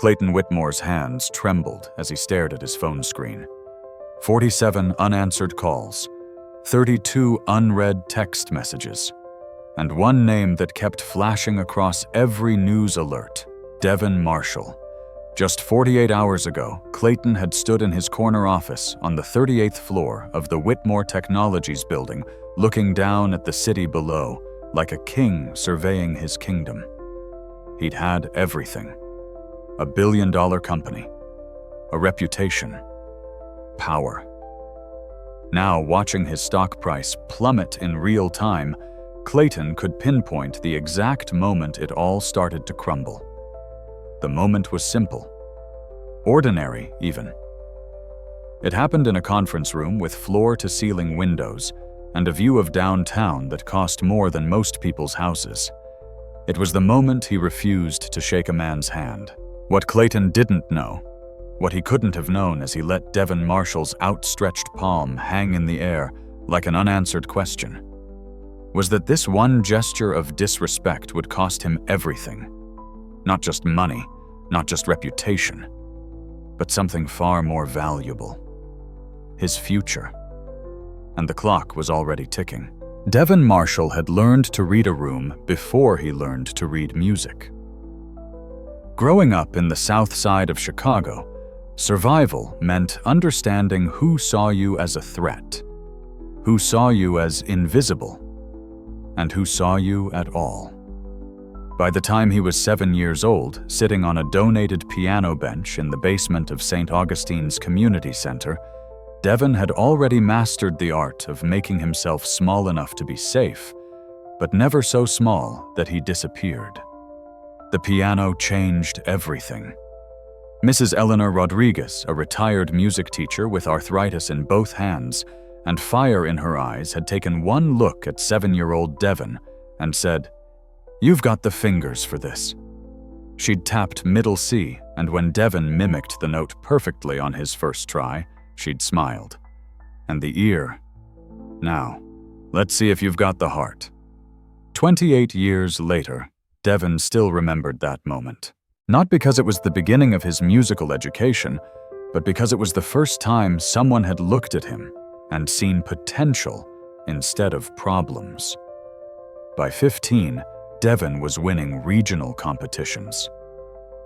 Clayton Whitmore's hands trembled as he stared at his phone screen. 47 unanswered calls, 32 unread text messages, and one name that kept flashing across every news alert: Devin Marshall. Just 48 hours ago, Clayton had stood in his corner office on the 38th floor of the Whitmore Technologies building, looking down at the city below, like a king surveying his kingdom. He'd had everything: a billion-dollar company, a reputation, power. Now, watching his stock price plummet in real time, Clayton could pinpoint the exact moment it all started to crumble. The moment was simple, ordinary even. It happened in a conference room with floor-to-ceiling windows and a view of downtown that cost more than most people's houses. It was the moment he refused to shake a man's hand. What Clayton didn't know, what he couldn't have known as he let Devin Marshall's outstretched palm hang in the air like an unanswered question, was that this one gesture of disrespect would cost him everything. Not just money, not just reputation, but something far more valuable: his future. And the clock was already ticking. Devin Marshall had learned to read a room before he learned to read music. Growing up in the South Side of Chicago, survival meant understanding who saw you as a threat, who saw you as invisible, and who saw you at all. By the time he was 7 years old, sitting on a donated piano bench in the basement of St. Augustine's Community Center, Devin had already mastered the art of making himself small enough to be safe, but never so small that he disappeared. The piano changed everything. Mrs. Eleanor Rodriguez, a retired music teacher with arthritis in both hands and fire in her eyes, had taken one look at 7-year-old Devin and said, "You've got the fingers for this." She'd tapped middle C, and when Devin mimicked the note perfectly on his first try, she'd smiled. And the ear, "Now, let's see if you've got the heart." 28 years later, Devin still remembered that moment. Not because it was the beginning of his musical education, but because it was the first time someone had looked at him and seen potential instead of problems. By 15, Devin was winning regional competitions.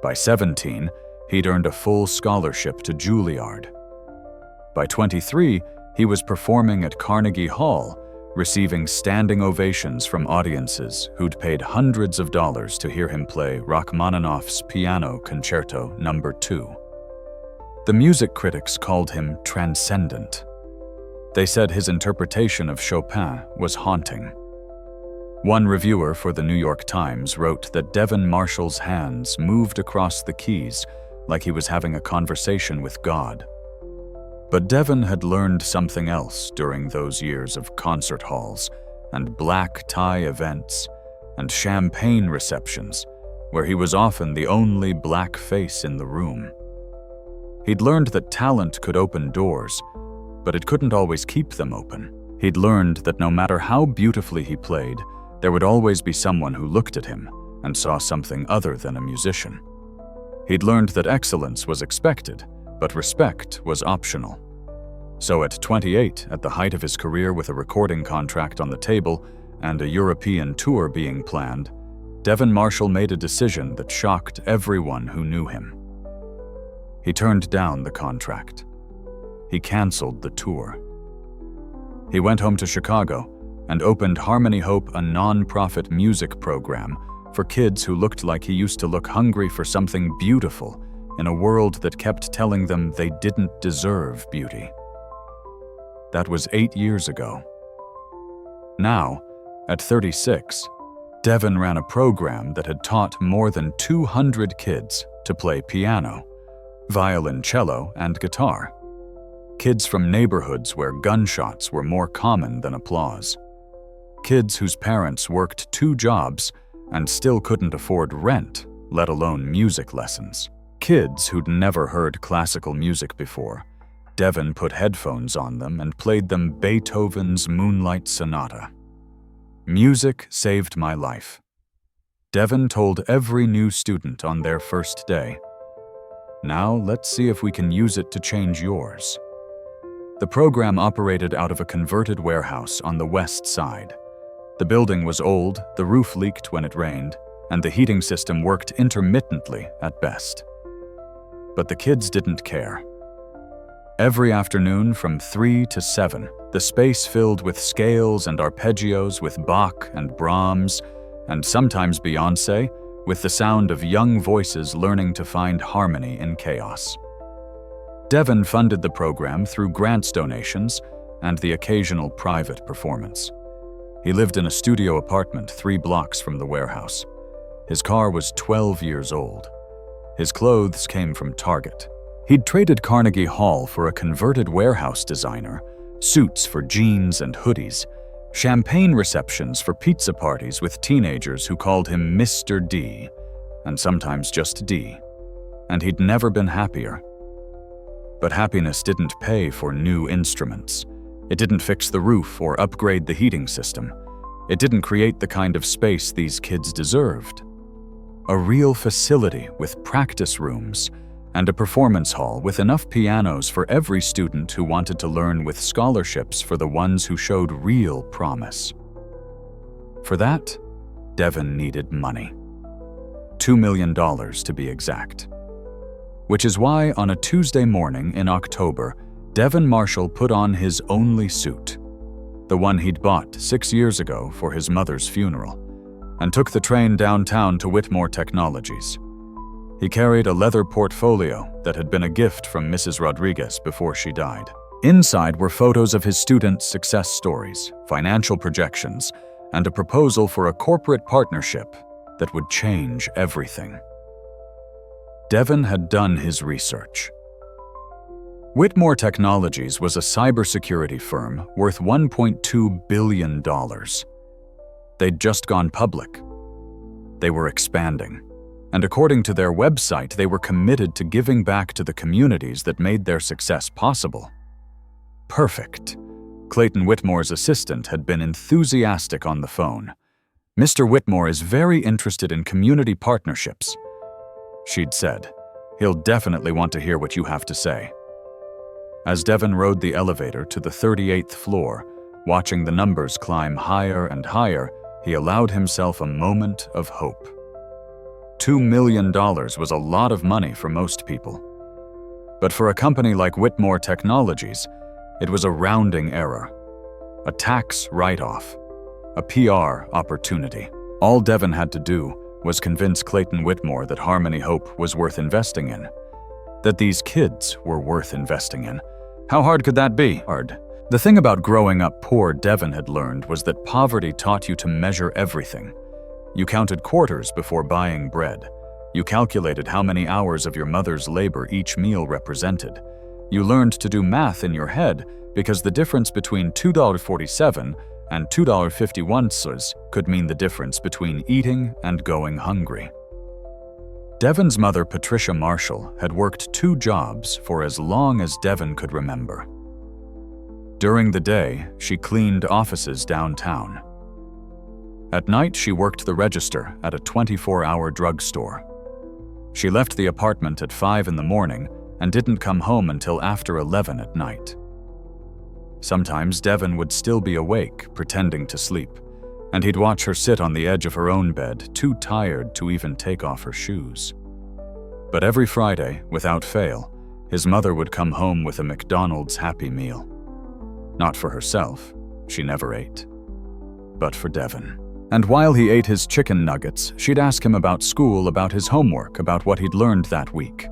By 17, he'd earned a full scholarship to Juilliard. By 23, he was performing at Carnegie Hall, receiving standing ovations from audiences who'd paid hundreds of dollars to hear him play Rachmaninoff's Piano Concerto No. 2. The music critics called him transcendent. They said his interpretation of Chopin was haunting. One reviewer for the New York Times wrote that Devin Marshall's hands moved across the keys like he was having a conversation with God. But Devin had learned something else during those years of concert halls and black tie events and champagne receptions, where he was often the only black face in the room. He'd learned that talent could open doors, but it couldn't always keep them open. He'd learned that no matter how beautifully he played, there would always be someone who looked at him and saw something other than a musician. He'd learned that excellence was expected, but respect was optional. So at 28, at the height of his career with a recording contract on the table and a European tour being planned, Devin Marshall made a decision that shocked everyone who knew him. He turned down the contract. He canceled the tour. He went home to Chicago and opened Harmony Hope, a non-profit music program for kids who looked like he used to look, hungry for something beautiful in a world that kept telling them they didn't deserve beauty. That was 8 years ago. Now, at 36, Devin ran a program that had taught more than 200 kids to play piano, violoncello, and guitar. Kids from neighborhoods where gunshots were more common than applause. Kids whose parents worked 2 jobs and still couldn't afford rent, let alone music lessons. Kids who'd never heard classical music before. Devin put headphones on them and played them Beethoven's Moonlight Sonata. Music saved my life. Devin told every new student on their first day. Now let's see if we can use it to change yours. The program operated out of a converted warehouse on the west side. The building was old, the roof leaked when it rained, and the heating system worked intermittently at best. But the kids didn't care. Every afternoon from 3 to 7, the space filled with scales and arpeggios with Bach and Brahms, and sometimes Beyoncé, with the sound of young voices learning to find harmony in chaos. Devin funded the program through grants donations and the occasional private performance. He lived in a studio apartment 3 blocks from the warehouse. His car was 12 years old. His clothes came from Target. He'd traded Carnegie Hall for a converted warehouse designer, suits for jeans and hoodies, champagne receptions for pizza parties with teenagers who called him Mr. D, and sometimes just D. And he'd never been happier. But happiness didn't pay for new instruments. It didn't fix the roof or upgrade the heating system. It didn't create the kind of space these kids deserved. A real facility with practice rooms and a performance hall with enough pianos for every student who wanted to learn, with scholarships for the ones who showed real promise. For that, Devin needed money. $2 million to be exact. Which is why on a Tuesday morning in October, Devin Marshall put on his only suit, the one he'd bought 6 years ago for his mother's funeral, and took the train downtown to Whitmore Technologies. He carried a leather portfolio that had been a gift from Mrs. Rodriguez before she died. Inside were photos of his students' success stories, financial projections, and a proposal for a corporate partnership that would change everything. Devin had done his research. Whitmore Technologies was a cybersecurity firm worth $1.2 billion. They'd just gone public. They were expanding. And according to their website, they were committed to giving back to the communities that made their success possible. Perfect. Clayton Whitmore's assistant had been enthusiastic on the phone. "Mr. Whitmore is very interested in community partnerships," she'd said. "He'll definitely want to hear what you have to say." As Devin rode the elevator to the 38th floor, watching the numbers climb higher and higher, he allowed himself a moment of hope. $2 million was a lot of money for most people. But for a company like Whitmore Technologies, it was a rounding error, a tax write-off, a PR opportunity. All Devin had to do was convince Clayton Whitmore that Harmony Hope was worth investing in, that these kids were worth investing in. How hard could that be? Hard. The thing about growing up poor, Devin had learned, was that poverty taught you to measure everything. You counted quarters before buying bread. You calculated how many hours of your mother's labor each meal represented. You learned to do math in your head because the difference between $2.47 and $2.51 could mean the difference between eating and going hungry. Devin's mother, Patricia Marshall, had worked 2 jobs for as long as Devin could remember. During the day, she cleaned offices downtown. At night, she worked the register at a 24-hour drugstore. She left the apartment at 5 in the morning and didn't come home until after 11 at night. Sometimes Devin would still be awake, pretending to sleep, and he'd watch her sit on the edge of her own bed, too tired to even take off her shoes. But every Friday, without fail, his mother would come home with a McDonald's Happy Meal. Not for herself, she never ate, but for Devin. And while he ate his chicken nuggets, she'd ask him about school, about his homework, about what he'd learned that week.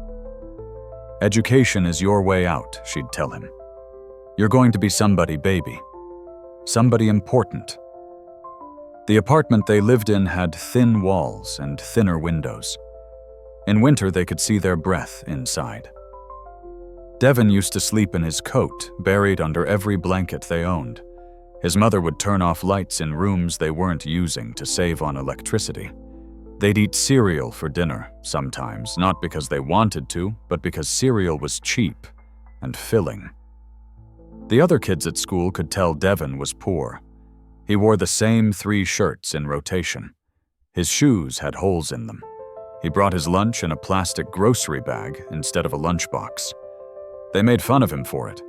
"Education is your way out," she'd tell him. "You're going to be somebody, baby. Somebody important." The apartment they lived in had thin walls and thinner windows. In winter, they could see their breath inside. Devin used to sleep in his coat, buried under every blanket they owned. His mother would turn off lights in rooms they weren't using to save on electricity. They'd eat cereal for dinner, sometimes, not because they wanted to, but because cereal was cheap and filling. The other kids at school could tell Devin was poor. He wore the same 3 shirts in rotation. His shoes had holes in them. He brought his lunch in a plastic grocery bag instead of a lunchbox. They made fun of him for it,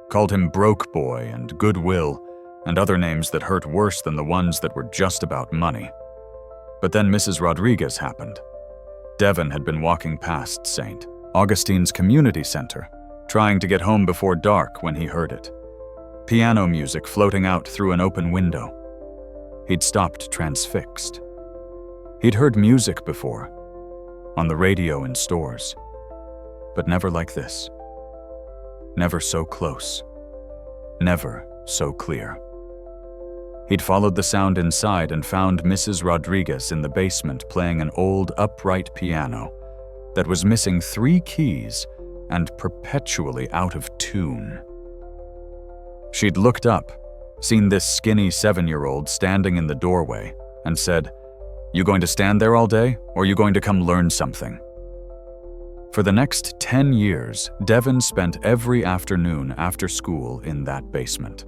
called him broke boy and goodwill, and other names that hurt worse than the ones that were just about money. But then Mrs. Rodriguez happened. Devin had been walking past St. Augustine's Community Center, trying to get home before dark when he heard it. Piano music floating out through an open window. He'd stopped transfixed. He'd heard music before, on the radio in stores, but never like this. Never so close. Never so clear. He'd followed the sound inside and found Mrs. Rodriguez in the basement playing an old upright piano that was missing 3 keys and perpetually out of tune. She'd looked up, seen this skinny 7-year-old standing in the doorway, and said, "You going to stand there all day, or are you going to come learn something?" For the next 10 years, Devin spent every afternoon after school in that basement.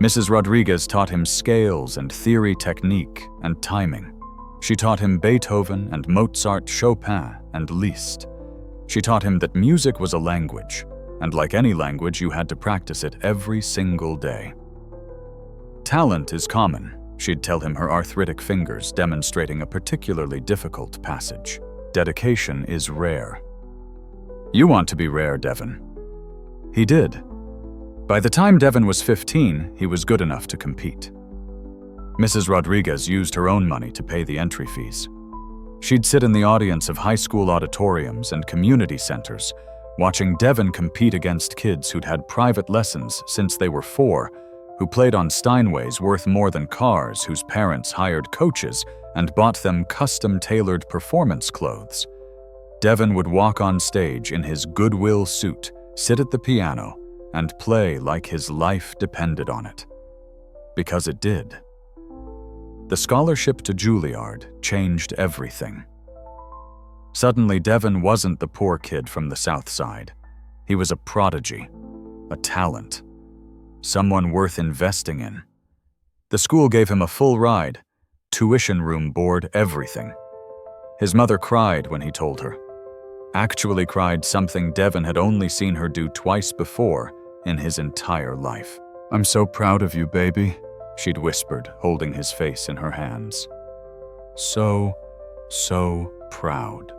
Mrs. Rodriguez taught him scales and theory technique and timing. She taught him Beethoven and Mozart, Chopin and Liszt. She taught him that music was a language, and like any language, you had to practice it every single day. Talent is common, she'd tell him, her arthritic fingers demonstrating a particularly difficult passage. Dedication is rare. You want to be rare, Devin. He did. By the time Devin was 15, he was good enough to compete. Mrs. Rodriguez used her own money to pay the entry fees. She'd sit in the audience of high school auditoriums and community centers, watching Devin compete against kids who'd had private lessons since they were 4, who played on Steinways worth more than cars, whose parents hired coaches and bought them custom-tailored performance clothes. Devin would walk on stage in his Goodwill suit, sit at the piano, and play like his life depended on it. Because it did. The scholarship to Juilliard changed everything. Suddenly, Devin wasn't the poor kid from the South Side. He was a prodigy, a talent, someone worth investing in. The school gave him a full ride, tuition room, board, everything. His mother cried when he told her. Actually cried, something Devin had only seen her do twice before in his entire life. "I'm so proud of you, baby," she'd whispered, holding his face in her hands. So proud.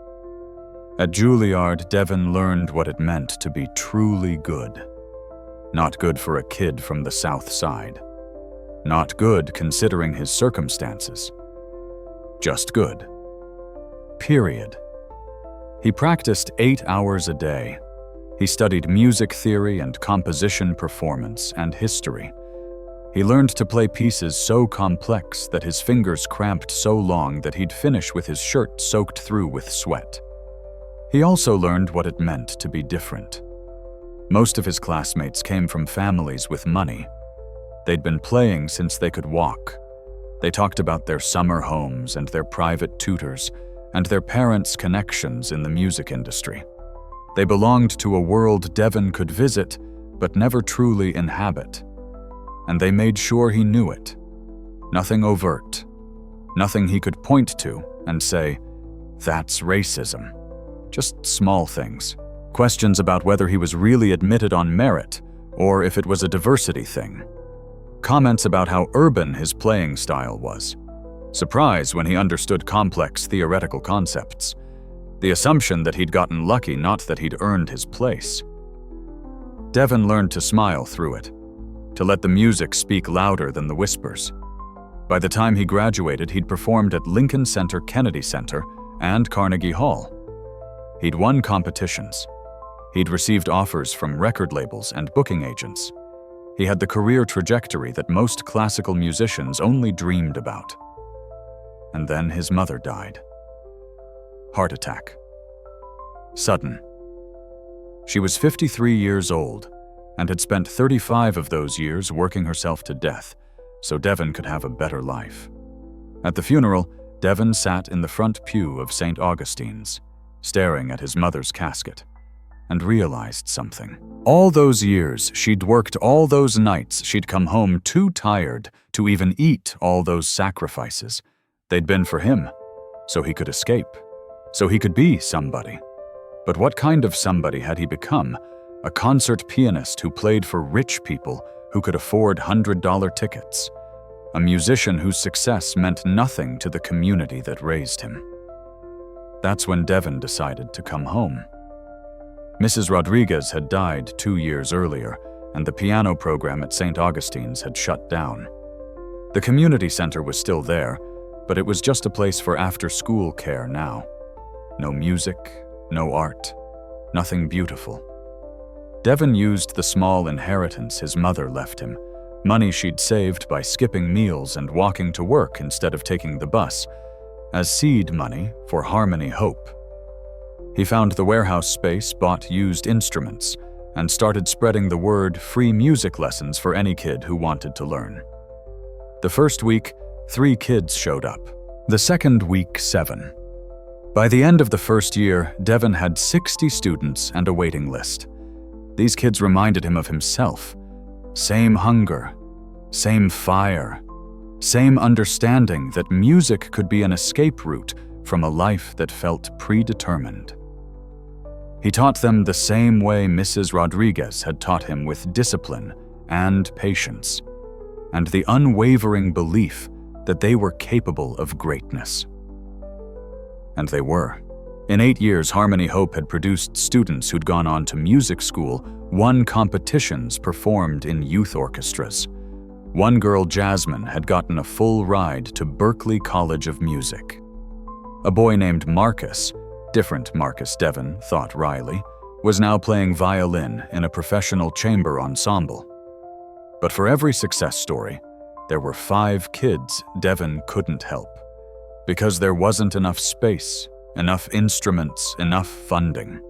At Juilliard, Devin learned what it meant to be truly good. Not good for a kid from the South Side. Not good considering his circumstances. Just good. Period. He practiced 8 hours a day. He studied music theory and composition, performance, and history. He learned to play pieces so complex that his fingers cramped so long that he'd finish with his shirt soaked through with sweat. He also learned what it meant to be different. Most of his classmates came from families with money. They'd been playing since they could walk. They talked about their summer homes and their private tutors and their parents' connections in the music industry. They belonged to a world Devin could visit but never truly inhabit. And they made sure he knew it. Nothing overt. Nothing he could point to and say, "That's racism." Just small things. Questions about whether he was really admitted on merit or if it was a diversity thing. Comments about how urban his playing style was. Surprise when he understood complex theoretical concepts. The assumption that he'd gotten lucky, not that he'd earned his place. Devin learned to smile through it, to let the music speak louder than the whispers. By the time he graduated, he'd performed at Lincoln Center, Kennedy Center, and Carnegie Hall. He'd won competitions. He'd received offers from record labels and booking agents. He had the career trajectory that most classical musicians only dreamed about. And then his mother died. Heart attack. Sudden. She was 53 years old and had spent 35 of those years working herself to death so Devin could have a better life. At the funeral, Devin sat in the front pew of St. Augustine's, staring at his mother's casket, and realized something. All those years she'd worked, all those nights she'd come home too tired to even eat all those sacrifices. They'd been for him, so he could escape, so he could be somebody. But what kind of somebody had he become? A concert pianist who played for rich people who could afford $100 tickets. A musician whose success meant nothing to the community that raised him. That's when Devin decided to come home. Mrs. Rodriguez had died 2 years earlier, and the piano program at St. Augustine's had shut down. The community center was still there, but it was just a place for after-school care now. No music, no art, nothing beautiful. Devin used the small inheritance his mother left him, money she'd saved by skipping meals and walking to work instead of taking the bus, as seed money for Harmony Hope. He found the warehouse space, bought used instruments, and started spreading the word free music lessons for any kid who wanted to learn. The first week, 3 kids showed up. The second week, 7. By the end of the first year, Devin had 60 students and a waiting list. These kids reminded him of himself. Same hunger, same fire, same understanding that music could be an escape route from a life that felt predetermined. He taught them the same way Mrs. Rodriguez had taught him, with discipline and patience, and the unwavering belief that they were capable of greatness. And they were. In 8 years, Harmony Hope had produced students who'd gone on to music school, won competitions, performed in youth orchestras. One girl, Jasmine, had gotten a full ride to Berklee College of Music. A boy named Marcus, different Marcus Devin, thought Riley, was now playing violin in a professional chamber ensemble. But for every success story, there were 5 kids Devin couldn't help, because there wasn't enough space, enough instruments, enough funding.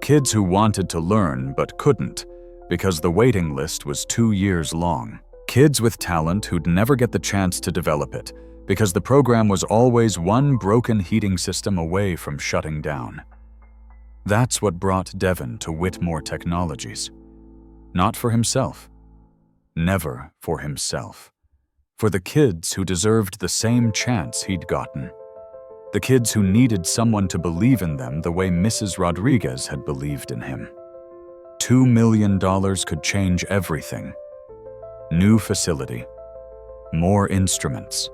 Kids who wanted to learn but couldn't, because the waiting list was 2 years long. Kids with talent who'd never get the chance to develop it, because the program was always one broken heating system away from shutting down. That's what brought Devin to Whitmore Technologies. Not for himself. Never for himself. For the kids who deserved the same chance he'd gotten. The kids who needed someone to believe in them the way Mrs. Rodriguez had believed in him. $2 million could change everything. New facility. More instruments.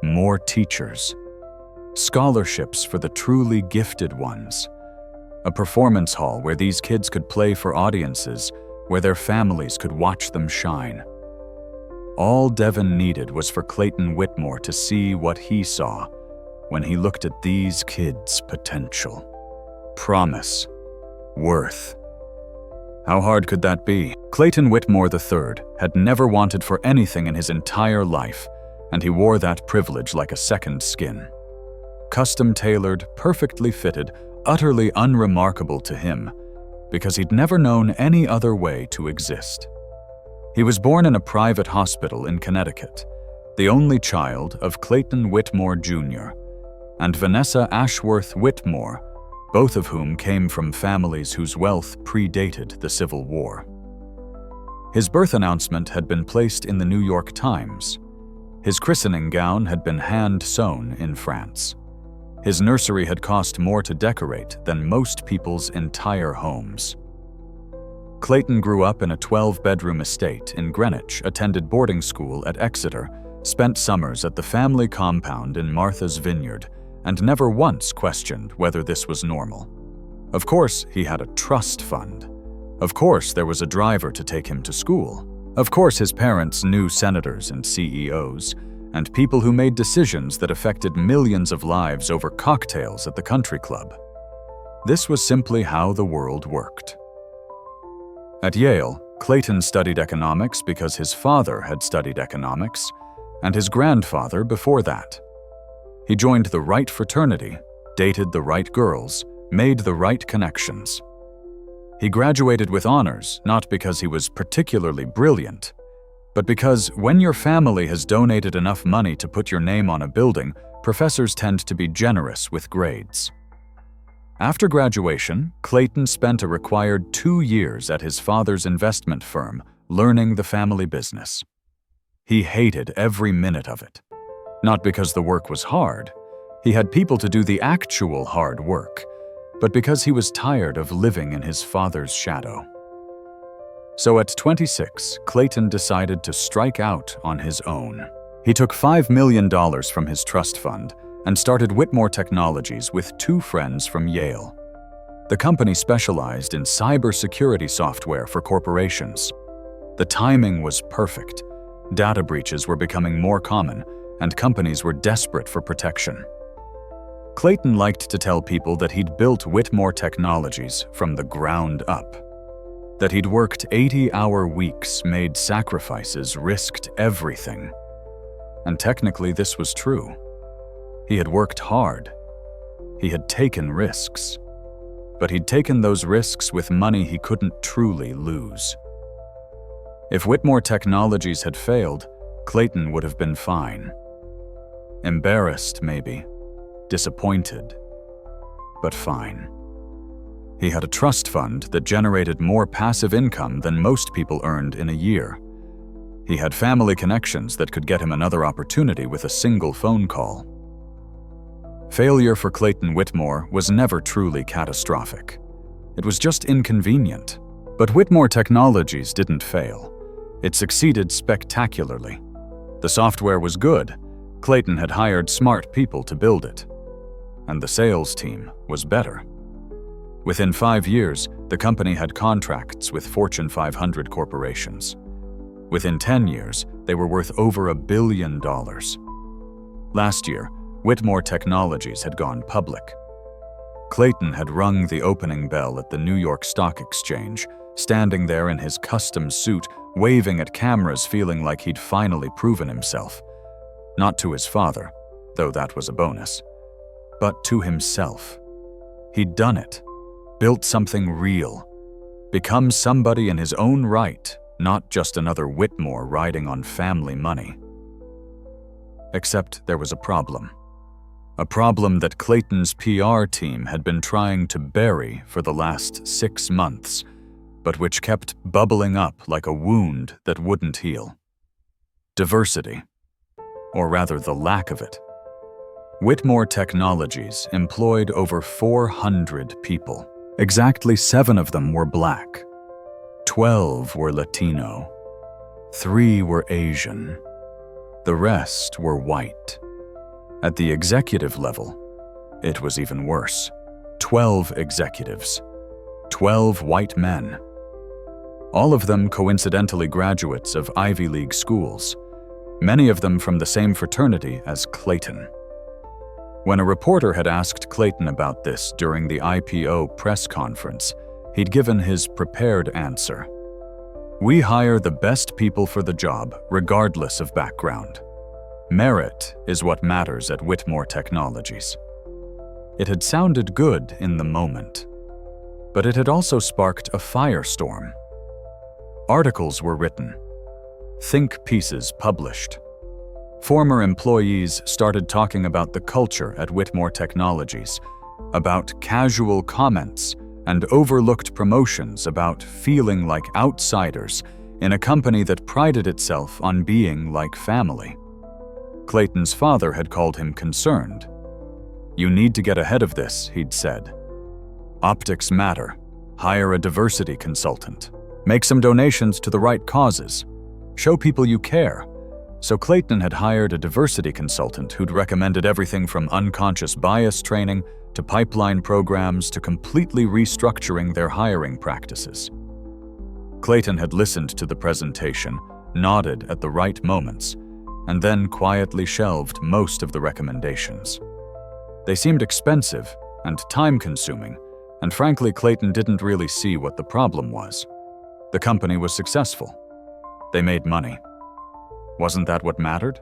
More teachers. Scholarships for the truly gifted ones. A performance hall where these kids could play for audiences, where their families could watch them shine. All Devin needed was for Clayton Whitmore to see what he saw when he looked at these kids' potential. Promise. Worth. How hard could that be? Clayton Whitmore III had never wanted for anything in his entire life, and he wore that privilege like a second skin. Custom-tailored, perfectly fitted, utterly unremarkable to him, because he'd never known any other way to exist. He was born in a private hospital in Connecticut, the only child of Clayton Whitmore Jr. and Vanessa Ashworth Whitmore, both of whom came from families whose wealth predated the Civil War. His birth announcement had been placed in the New York Times. His christening gown had been hand-sewn in France. His nursery had cost more to decorate than most people's entire homes. Clayton grew up in a 12-bedroom estate in Greenwich, attended boarding school at Exeter, spent summers at the family compound in Martha's Vineyard, and never once questioned whether this was normal. Of course, he had a trust fund. Of course, there was a driver to take him to school. Of course, his parents knew senators and CEOs, and people who made decisions that affected millions of lives over cocktails at the country club. This was simply how the world worked. At Yale, Clayton studied economics because his father had studied economics, and his grandfather before that. He joined the right fraternity, dated the right girls, made the right connections. He graduated with honors not because he was particularly brilliant, but because when your family has donated enough money to put your name on a building, professors tend to be generous with grades. After graduation, Clayton spent a required 2 years at his father's investment firm, learning the family business. He hated every minute of it. Not because the work was hard, He had people to do the actual hard work, but because he was tired of living in his father's shadow. So at 26, Clayton decided to strike out on his own. He took $5 million from his trust fund and started Whitmore Technologies with 2 friends from Yale. The company specialized in cybersecurity software for corporations. The timing was perfect. Data breaches were becoming more common, and companies were desperate for protection. Clayton liked to tell people that he'd built Whitmore Technologies from the ground up, that he'd worked 80-hour weeks, made sacrifices, risked everything. And technically this was true. He had worked hard. He had taken risks. But he'd taken those risks with money he couldn't truly lose. If Whitmore Technologies had failed, Clayton would have been fine. Embarrassed, maybe. Disappointed. But fine. He had a trust fund that generated more passive income than most people earned in a year. He had family connections that could get him another opportunity with a single phone call. Failure for Clayton Whitmore was never truly catastrophic. It was just inconvenient. But Whitmore Technologies didn't fail. It succeeded spectacularly. The software was good. Clayton had hired smart people to build it. And the sales team was better. Within 5 years, the company had contracts with Fortune 500 corporations. Within 10 years, they were worth over $1 billion. Last year, Whitmore Technologies had gone public. Clayton had rung the opening bell at the New York Stock Exchange, standing there in his custom suit, waving at cameras, feeling like he'd finally proven himself. Not to his father, though that was a bonus, but to himself. He'd done it, built something real, become somebody in his own right, not just another Whitmore riding on family money. Except there was a problem. A problem that Clayton's PR team had been trying to bury for the last 6 months, but which kept bubbling up like a wound that wouldn't heal. Diversity, or rather the lack of it. Whitmore Technologies employed over 400 people. Exactly 7 of them were Black. 12 were Latino. 3 were Asian. The rest were white. At the executive level, it was even worse. 12 executives. 12 white men. All of them coincidentally graduates of Ivy League schools, many of them from the same fraternity as Clayton. When a reporter had asked Clayton about this during the IPO press conference, he'd given his prepared answer. "We hire the best people for the job, regardless of background. Merit is what matters at Whitmore Technologies." It had sounded good in the moment, but it had also sparked a firestorm. Articles were written, think pieces published. Former employees started talking about the culture at Whitmore Technologies, about casual comments and overlooked promotions, about feeling like outsiders in a company that prided itself on being like family. Clayton's father had called him concerned. "You need to get ahead of this," he'd said. "Optics matter. Hire a diversity consultant. Make some donations to the right causes. Show people you care." So Clayton had hired a diversity consultant who'd recommended everything from unconscious bias training to pipeline programs to completely restructuring their hiring practices. Clayton had listened to the presentation, nodded at the right moments, and then quietly shelved most of the recommendations. They seemed expensive and time-consuming, and frankly, Clayton didn't really see what the problem was. The company was successful. They made money. Wasn't that what mattered?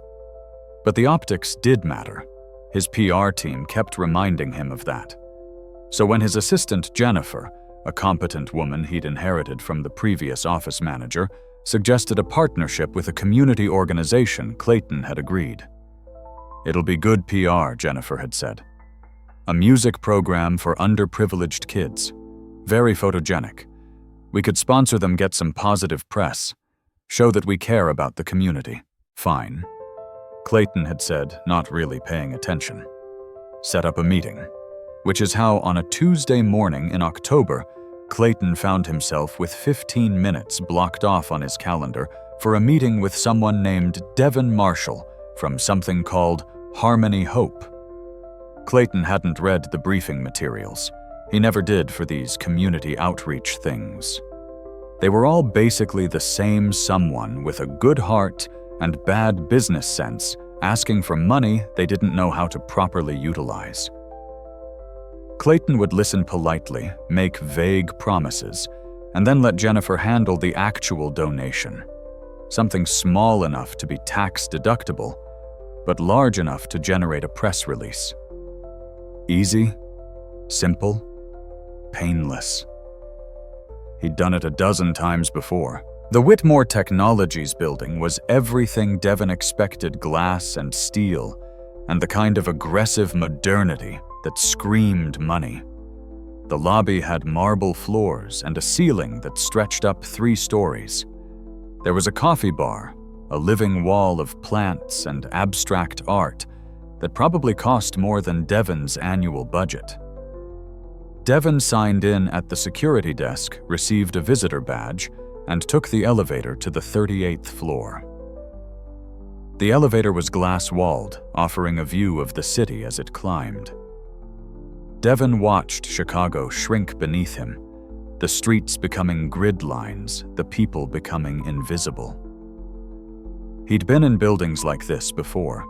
But the optics did matter. His PR team kept reminding him of that. So when his assistant Jennifer, a competent woman he'd inherited from the previous office manager, suggested a partnership with a community organization, Clayton had agreed. "It'll be good PR," Jennifer had said. "A music program for underprivileged kids. Very photogenic. We could sponsor them, get some positive press. Show that we care about the community." "Fine," Clayton had said, not really paying attention. set up a meeting, which is how on a Tuesday morning in October, Clayton found himself with 15 minutes blocked off on his calendar for a meeting with someone named Devin Marshall from something called Harmony Hope. Clayton hadn't read the briefing materials. He never did for these community outreach things. They were all basically the same someone with a good heart and bad business sense asking for money they didn't know how to properly utilize. Clayton would listen politely, make vague promises, and then let Jennifer handle the actual donation. Something small enough to be tax deductible, but large enough to generate a press release. Easy, simple, painless. He'd done it a dozen times before. The Whitmore Technologies building was everything Devin expected: glass and steel, and the kind of aggressive modernity that screamed money. The lobby had marble floors and a ceiling that stretched up 3 stories. There was a coffee bar, a living wall of plants and abstract art that probably cost more than Devin's annual budget. Devin signed in at the security desk, received a visitor badge, and took the elevator to the 38th floor. The elevator was glass-walled, offering a view of the city as it climbed. Devin watched Chicago shrink beneath him, the streets becoming grid lines, the people becoming invisible. He'd been in buildings like this before.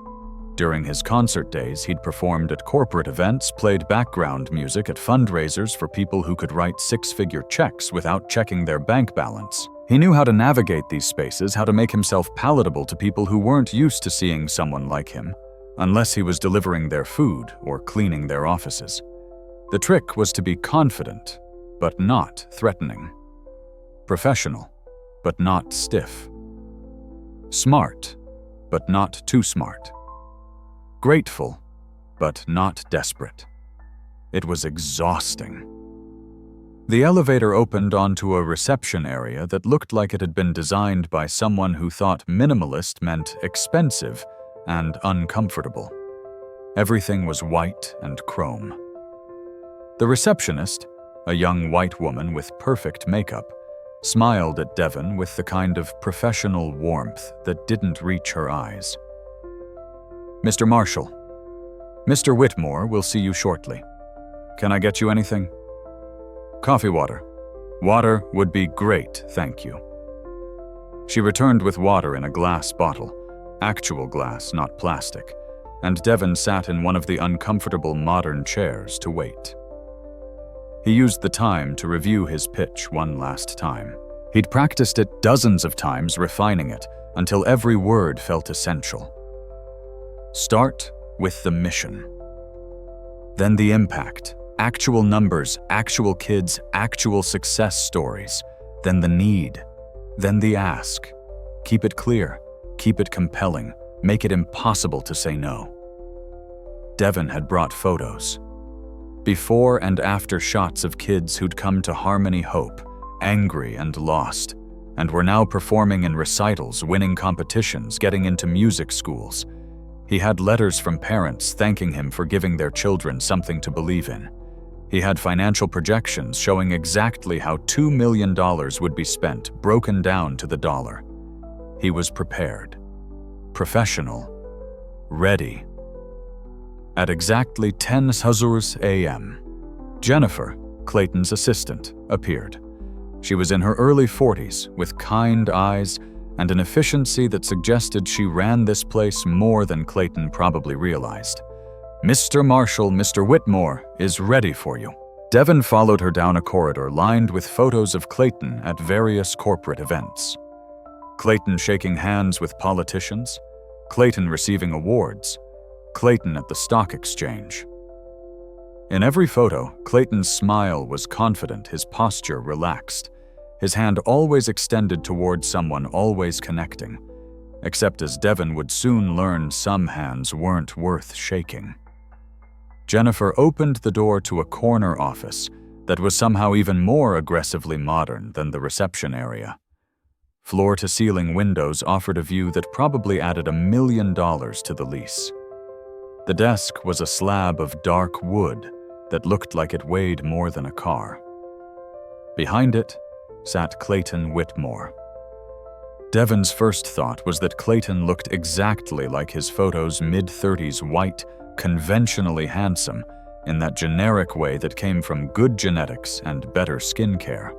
During his concert days, he'd performed at corporate events, played background music at fundraisers for people who could write 6-figure checks without checking their bank balance. He knew how to navigate these spaces, how to make himself palatable to people who weren't used to seeing someone like him, unless he was delivering their food or cleaning their offices. The trick was to be confident, but not threatening. Professional, but not stiff. Smart, but not too smart. Grateful, but not desperate. It was exhausting. The elevator opened onto a reception area that looked like it had been designed by someone who thought minimalist meant expensive and uncomfortable. Everything was white and chrome. The receptionist, a young white woman with perfect makeup, smiled at Devin with the kind of professional warmth that didn't reach her eyes. "Mr. Marshall, Mr. Whitmore will see you shortly. Can I get you anything?" "Coffee water. Water would be great, thank you." She returned with water in a glass bottle, actual glass, not plastic, and Devin sat in one of the uncomfortable modern chairs to wait. He used the time to review his pitch one last time. He'd practiced it dozens of times, refining it until every word felt essential. Start with the mission. Then the impact, actual numbers, actual kids, actual success stories. Then the need, then the ask. Keep it clear, keep it compelling, make it impossible to say no. Devin had brought photos. Before and after shots of kids who'd come to Harmony Hope, angry and lost, and were now performing in recitals, winning competitions, getting into music schools. He had letters from parents thanking him for giving their children something to believe in. He had financial projections showing exactly how $2 million would be spent, broken down to the dollar. He was prepared, professional, ready. At exactly 10 a.m., Jennifer, Clayton's assistant, appeared. She was in her early 40s, with kind eyes and an efficiency that suggested she ran this place more than Clayton probably realized. "Mr. Marshall, Mr. Whitmore, is ready for you." Devin followed her down a corridor lined with photos of Clayton at various corporate events. Clayton shaking hands with politicians, Clayton receiving awards, Clayton at the stock exchange. In every photo, Clayton's smile was confident, his posture relaxed, his hand always extended towards someone, always connecting. Except as Devin would soon learn, some hands weren't worth shaking. Jennifer opened the door to a corner office that was somehow even more aggressively modern than the reception area. Floor-to-ceiling windows offered a view that probably added $1 million to the lease. The desk was a slab of dark wood that looked like it weighed more than a car. Behind it sat Clayton Whitmore. Devin's first thought was that Clayton looked exactly like his photo's mid-30s white, conventionally handsome, in that generic way that came from good genetics and better skin care.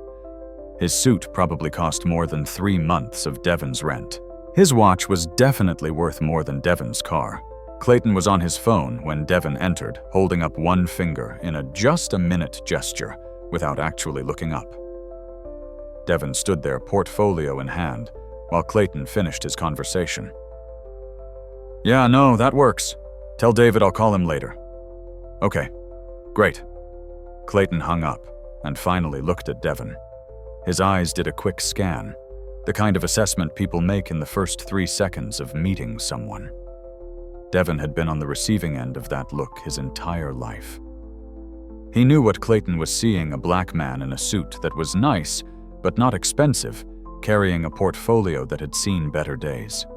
His suit probably cost more than 3 months of Devin's rent. His watch was definitely worth more than Devin's car. Clayton was on his phone when Devin entered, holding up one finger in a just-a-minute gesture without actually looking up. Devin stood there, portfolio in hand, while Clayton finished his conversation. "Yeah, no, that works. Tell David I'll call him later." "Okay, great." Clayton hung up and finally looked at Devin. His eyes did a quick scan, the kind of assessment people make in the first 3 seconds of meeting someone. Devin had been on the receiving end of that look his entire life. He knew what Clayton was seeing: a black man in a suit that was nice, but not expensive, carrying a portfolio that had seen better days.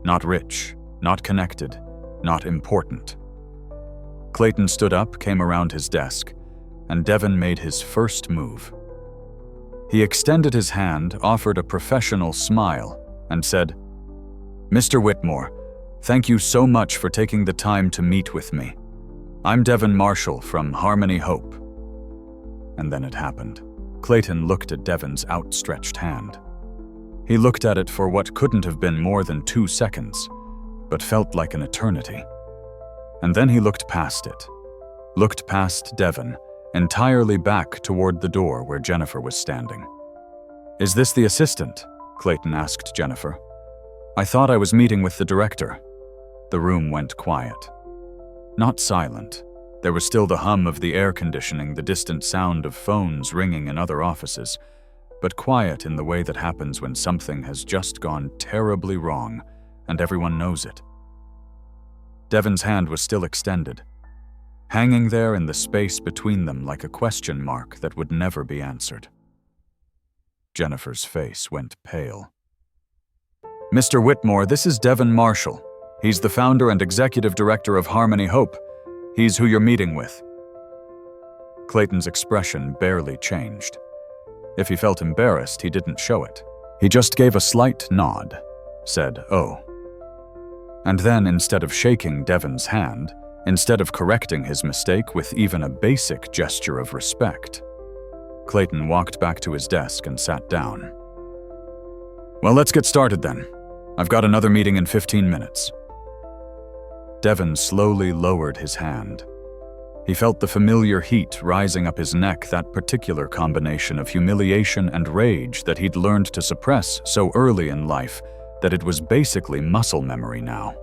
Not rich, not connected, not important. Clayton stood up, came around his desk, and Devin made his first move. He extended his hand, offered a professional smile, and said, "Mr. Whitmore, thank you so much for taking the time to meet with me. I'm Devin Marshall from Harmony Hope." And then it happened. Clayton looked at Devin's outstretched hand. He looked at it for what couldn't have been more than 2 seconds, but felt like an eternity. And then he looked past it, looked past Devin, entirely back toward the door where Jennifer was standing. "Is this the assistant?" Clayton asked Jennifer. "I thought I was meeting with the director." The room went quiet. Not silent. There was still the hum of the air conditioning, the distant sound of phones ringing in other offices, but quiet in the way that happens when something has just gone terribly wrong and everyone knows it. Devin's hand was still extended, hanging there in the space between them like a question mark that would never be answered. Jennifer's face went pale. "Mr. Whitmore, this is Devin Marshall. He's the founder and executive director of Harmony Hope. He's who you're meeting with." Clayton's expression barely changed. If he felt embarrassed, he didn't show it. He just gave a slight nod, said, "Oh." And then, instead of shaking Devin's hand, instead of correcting his mistake with even a basic gesture of respect, Clayton walked back to his desk and sat down. "Well, let's get started then. I've got another meeting in 15 minutes. Devin slowly lowered his hand. He felt the familiar heat rising up his neck, that particular combination of humiliation and rage that he'd learned to suppress so early in life that it was basically muscle memory now.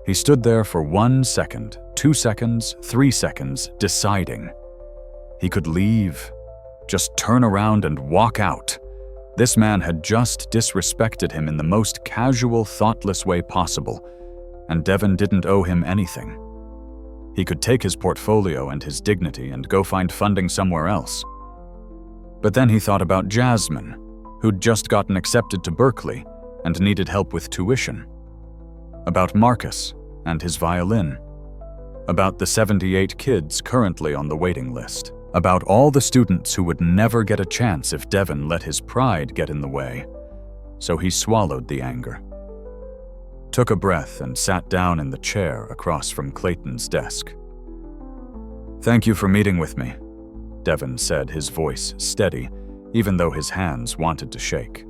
He stood there for 1 second, 2 seconds, 3 seconds, deciding. He could leave, just turn around and walk out. This man had just disrespected him in the most casual, thoughtless way possible, and Devin didn't owe him anything. He could take his portfolio and his dignity and go find funding somewhere else. But then he thought about Jasmine, who'd just gotten accepted to Berkeley and needed help with tuition. About Marcus and his violin. About the 78 kids currently on the waiting list. About all the students who would never get a chance if Devin let his pride get in the way. So he swallowed the anger. Took a breath and sat down in the chair across from Clayton's desk. "Thank you for meeting with me," Devin said, his voice steady, even though his hands wanted to shake.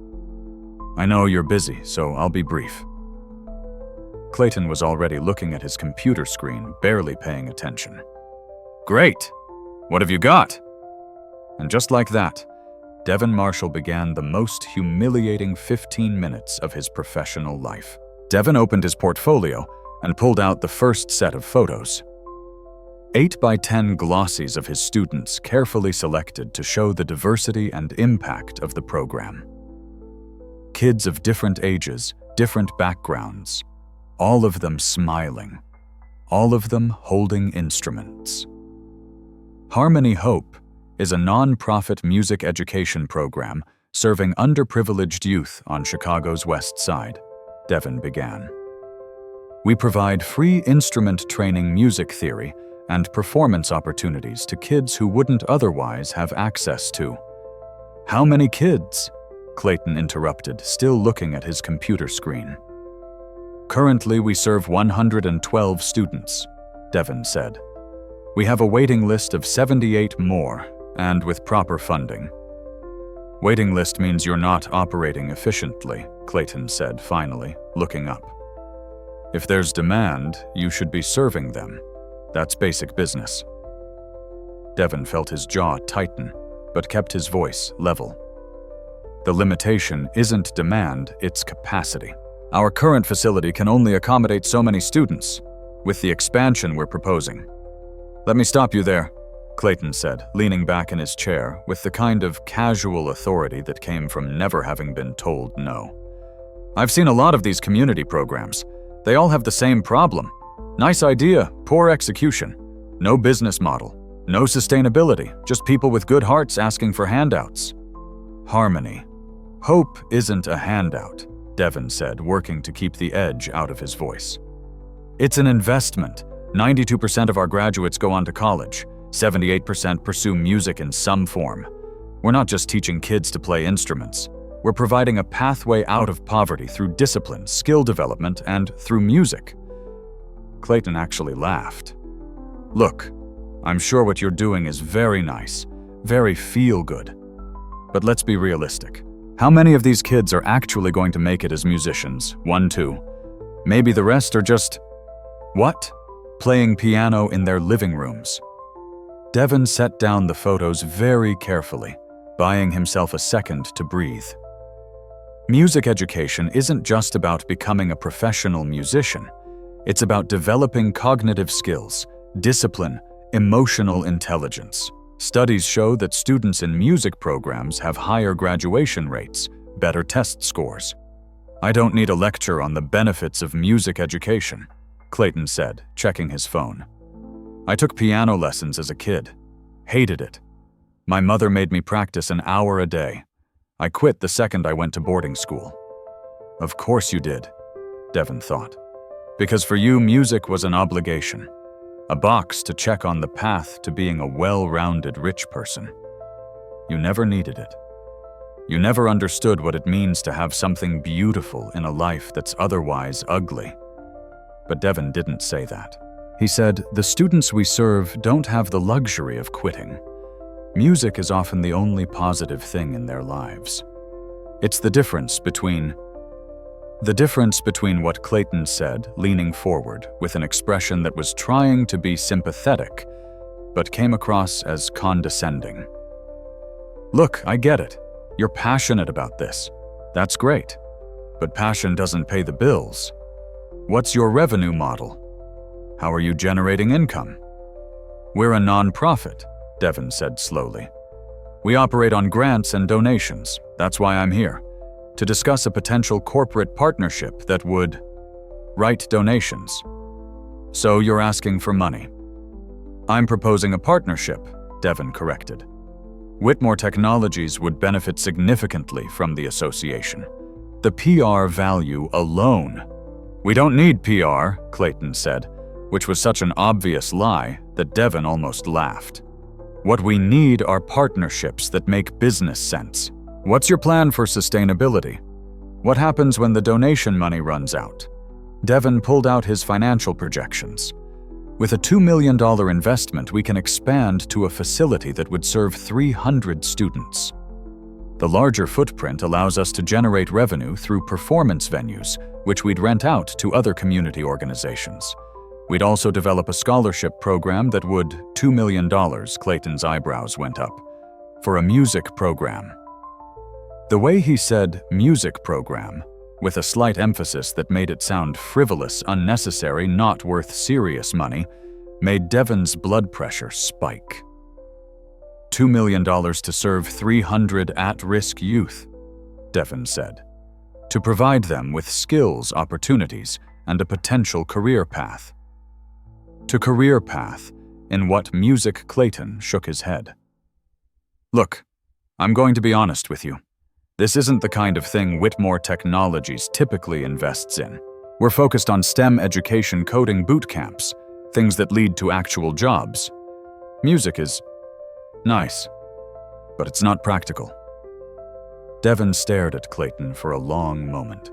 "I know you're busy, so I'll be brief." Clayton was already looking at his computer screen, barely paying attention. "Great! What have you got?" And just like that, Devin Marshall began the most humiliating 15 minutes of his professional life. Devin opened his portfolio and pulled out the first set of photos. 8 by 10 glossies of his students carefully selected to show the diversity and impact of the program. Kids of different ages, different backgrounds, all of them smiling, all of them holding instruments. Harmony Hope is a non-profit music education program serving underprivileged youth on Chicago's West Side, Devin began. We provide free instrument training, music theory, and performance opportunities to kids who wouldn't otherwise have access to." "How many kids?" Clayton interrupted, still looking at his computer screen. "Currently, we serve 112 students," Devin said. "We have a waiting list of 78 more, and with proper funding." "Waiting list means you're not operating efficiently," Clayton said finally, looking up. "If there's demand, you should be serving them. That's basic business." Devin felt his jaw tighten, but kept his voice level. "The limitation isn't demand, it's capacity. Our current facility can only accommodate so many students, with the expansion we're proposing." "Let me stop you there," Clayton said, leaning back in his chair with the kind of casual authority that came from never having been told no. "I've seen a lot of these community programs. They all have the same problem. Nice idea, poor execution. No business model, no sustainability, just people with good hearts asking for handouts." "Harmony. Hope isn't a handout," Devin said, working to keep the edge out of his voice. "It's an investment. 92% of our graduates go on to college. 78% pursue music in some form. We're not just teaching kids to play instruments. We're providing a pathway out of poverty through discipline, skill development, and through music." Clayton actually laughed. "Look, I'm sure what you're doing is very nice, very feel-good. But let's be realistic. How many of these kids are actually going to make it as musicians? 1, 2. Maybe the rest are just, what? Playing piano in their living rooms." Devin set down the photos very carefully, buying himself a second to breathe. Music education isn't just about becoming a professional musician. It's about developing cognitive skills, discipline, emotional intelligence. Studies show that students in music programs have higher graduation rates, better test scores. "I don't need a lecture on the benefits of music education," Clayton said, checking his phone. "I took piano lessons as a kid. Hated it. My mother made me practice an hour a day. I quit the second I went to boarding school." "Of course you did," Devin thought. "Because for you, music was an obligation. A box to check on the path to being a well-rounded rich person. You never needed it. You never understood what it means to have something beautiful in a life that's otherwise ugly." But Devin didn't say that. He said, "The students we serve don't have the luxury of quitting. Music is often the only positive thing in their lives." It's the difference between what Clayton said, leaning forward with an expression that was trying to be sympathetic, but came across as condescending. "Look, I get it. You're passionate about this. That's great. But passion doesn't pay the bills. What's your revenue model? How are you generating income?" "We're a non-profit," Devin said slowly. "We operate on grants and donations. That's why I'm here. To discuss a potential corporate partnership that would write donations." "So you're asking for money?" "I'm proposing a partnership," Devin corrected. "Whitmore Technologies would benefit significantly from the association. The PR value alone." "We don't need PR," Clayton said, which was such an obvious lie that Devin almost laughed. "What we need are partnerships that make business sense. What's your plan for sustainability? What happens when the donation money runs out?" Devin pulled out his financial projections. "With a $2 million investment, we can expand to a facility that would serve 300 students. The larger footprint allows us to generate revenue through performance venues, which we'd rent out to other community organizations. We'd also develop a scholarship program that would $2 million, Clayton's eyebrows went up, for a music program." The way he said music program, with a slight emphasis that made it sound frivolous, unnecessary, not worth serious money, made Devin's blood pressure spike. $2 million to serve 300 at-risk youth, Devin said, to provide them with skills, opportunities, and a potential career path. To career path, in what music Clayton shook his head. "Look, I'm going to be honest with you. This isn't the kind of thing Whitmore Technologies typically invests in. We're focused on STEM education coding boot camps, things that lead to actual jobs. Music is nice, but it's not practical." Devin stared at Clayton for a long moment.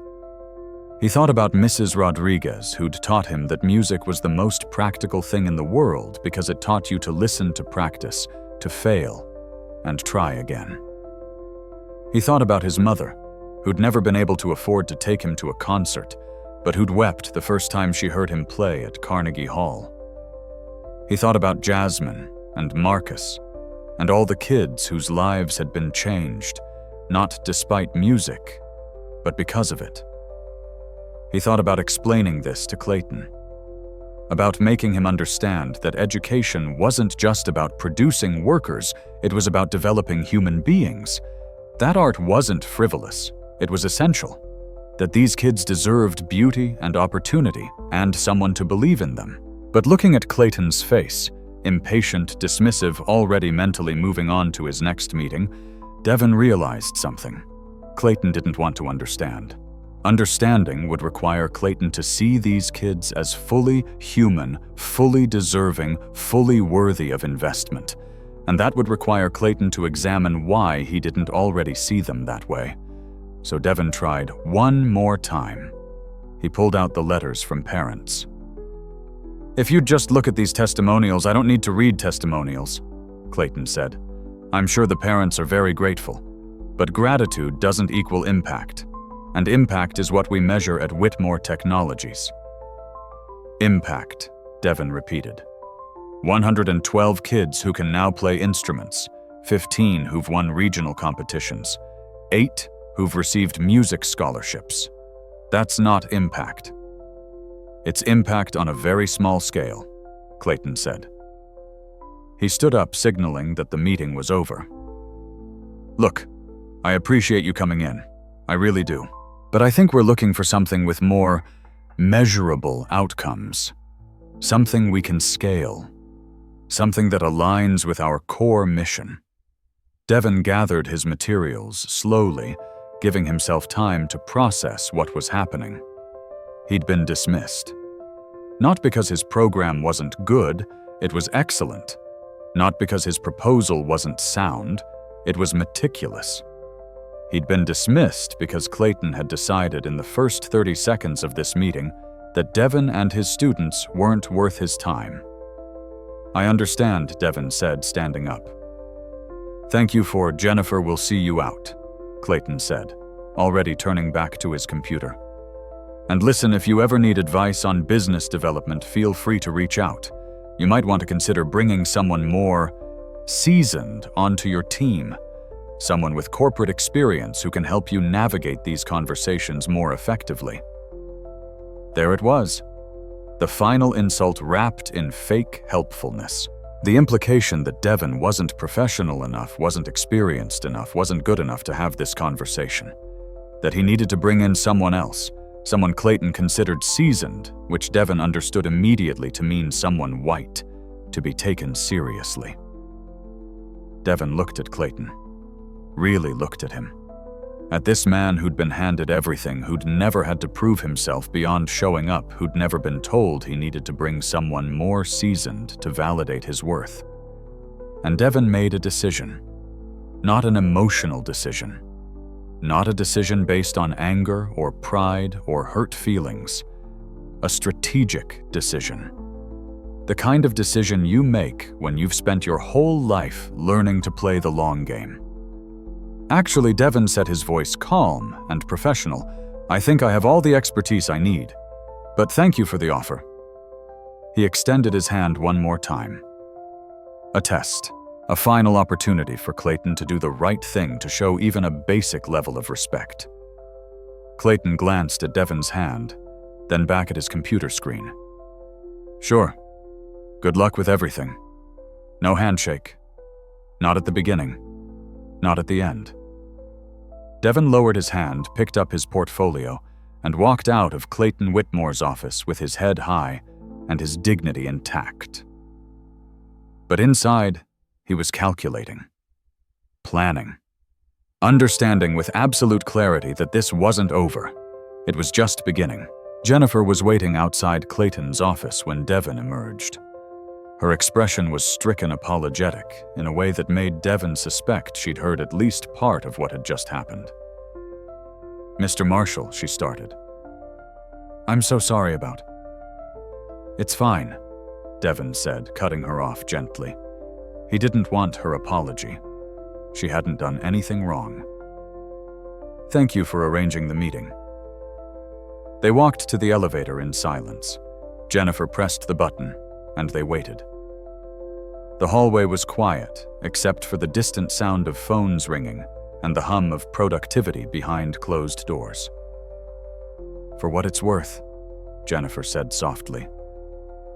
He thought about Mrs. Rodriguez, who'd taught him that music was the most practical thing in the world because it taught you to listen to practice, to fail, and try again. He thought about his mother, who'd never been able to afford to take him to a concert, but who'd wept the first time she heard him play at Carnegie Hall. He thought about Jasmine and Marcus, and all the kids whose lives had been changed, not despite music, but because of it. He thought about explaining this to Clayton, about making him understand that education wasn't just about producing workers, it was about developing human beings. That art wasn't frivolous, it was essential. That these kids deserved beauty and opportunity, and someone to believe in them. But looking at Clayton's face, impatient, dismissive, already mentally moving on to his next meeting, Devin realized something. Clayton didn't want to understand. Understanding would require Clayton to see these kids as fully human, fully deserving, fully worthy of investment. And that would require Clayton to examine why he didn't already see them that way. So Devin tried one more time. He pulled out the letters from parents. "If you'd just look at these testimonials, I don't need to read testimonials," Clayton said. "I'm sure the parents are very grateful. But gratitude doesn't equal impact. And impact is what we measure at Whitmore Technologies." "Impact," Devin repeated. 112 kids who can now play instruments, 15 who've won regional competitions, 8 who've received music scholarships. That's not impact. "It's impact on a very small scale," Clayton said. He stood up, signaling that the meeting was over. "Look, I appreciate you coming in. I really do. But I think we're looking for something with more measurable outcomes. Something we can scale. Something that aligns with our core mission." Devin gathered his materials slowly, giving himself time to process what was happening. He'd been dismissed. Not because his program wasn't good, it was excellent. Not because his proposal wasn't sound, it was meticulous. He'd been dismissed because Clayton had decided in the first 30 seconds of this meeting that Devin and his students weren't worth his time. "I understand," Devin said, standing up. "Thank you for Jennifer will see you out," Clayton said, already turning back to his computer. "And listen, if you ever need advice on business development, feel free to reach out. You might want to consider bringing someone more seasoned onto your team, someone with corporate experience who can help you navigate these conversations more effectively." There it was. The final insult wrapped in fake helpfulness. The implication that Devin wasn't professional enough, wasn't experienced enough, wasn't good enough to have this conversation. That he needed to bring in someone else, someone Clayton considered seasoned, which Devin understood immediately to mean someone white, to be taken seriously. Devin looked at Clayton, really looked at him. At this man who'd been handed everything, who'd never had to prove himself beyond showing up, who'd never been told he needed to bring someone more seasoned to validate his worth. And Devin made a decision. Not an emotional decision. Not a decision based on anger or pride or hurt feelings. A strategic decision. The kind of decision you make when you've spent your whole life learning to play the long game. Actually, Devin said, his voice calm and professional. "I think I have all the expertise I need, but thank you for the offer." He extended his hand one more time. A test, a final opportunity for Clayton to do the right thing to show even a basic level of respect. Clayton glanced at Devin's hand, then back at his computer screen. "Sure. Good luck with everything. No handshake. Not at the beginning. Not at the end." Devin lowered his hand, picked up his portfolio, and walked out of Clayton Whitmore's office with his head high and his dignity intact. But inside, he was calculating, planning, understanding with absolute clarity that this wasn't over. It was just beginning. Jennifer was waiting outside Clayton's office when Devin emerged. Her expression was stricken apologetic in a way that made Devin suspect she'd heard at least part of what had just happened. "Mr. Marshall," she started. "I'm so sorry about." "It's fine," Devin said, cutting her off gently. He didn't want her apology. She hadn't done anything wrong. "Thank you for arranging the meeting." They walked to the elevator in silence. Jennifer pressed the button, and they waited. The hallway was quiet, except for the distant sound of phones ringing and the hum of productivity behind closed doors. "For what it's worth," Jennifer said softly,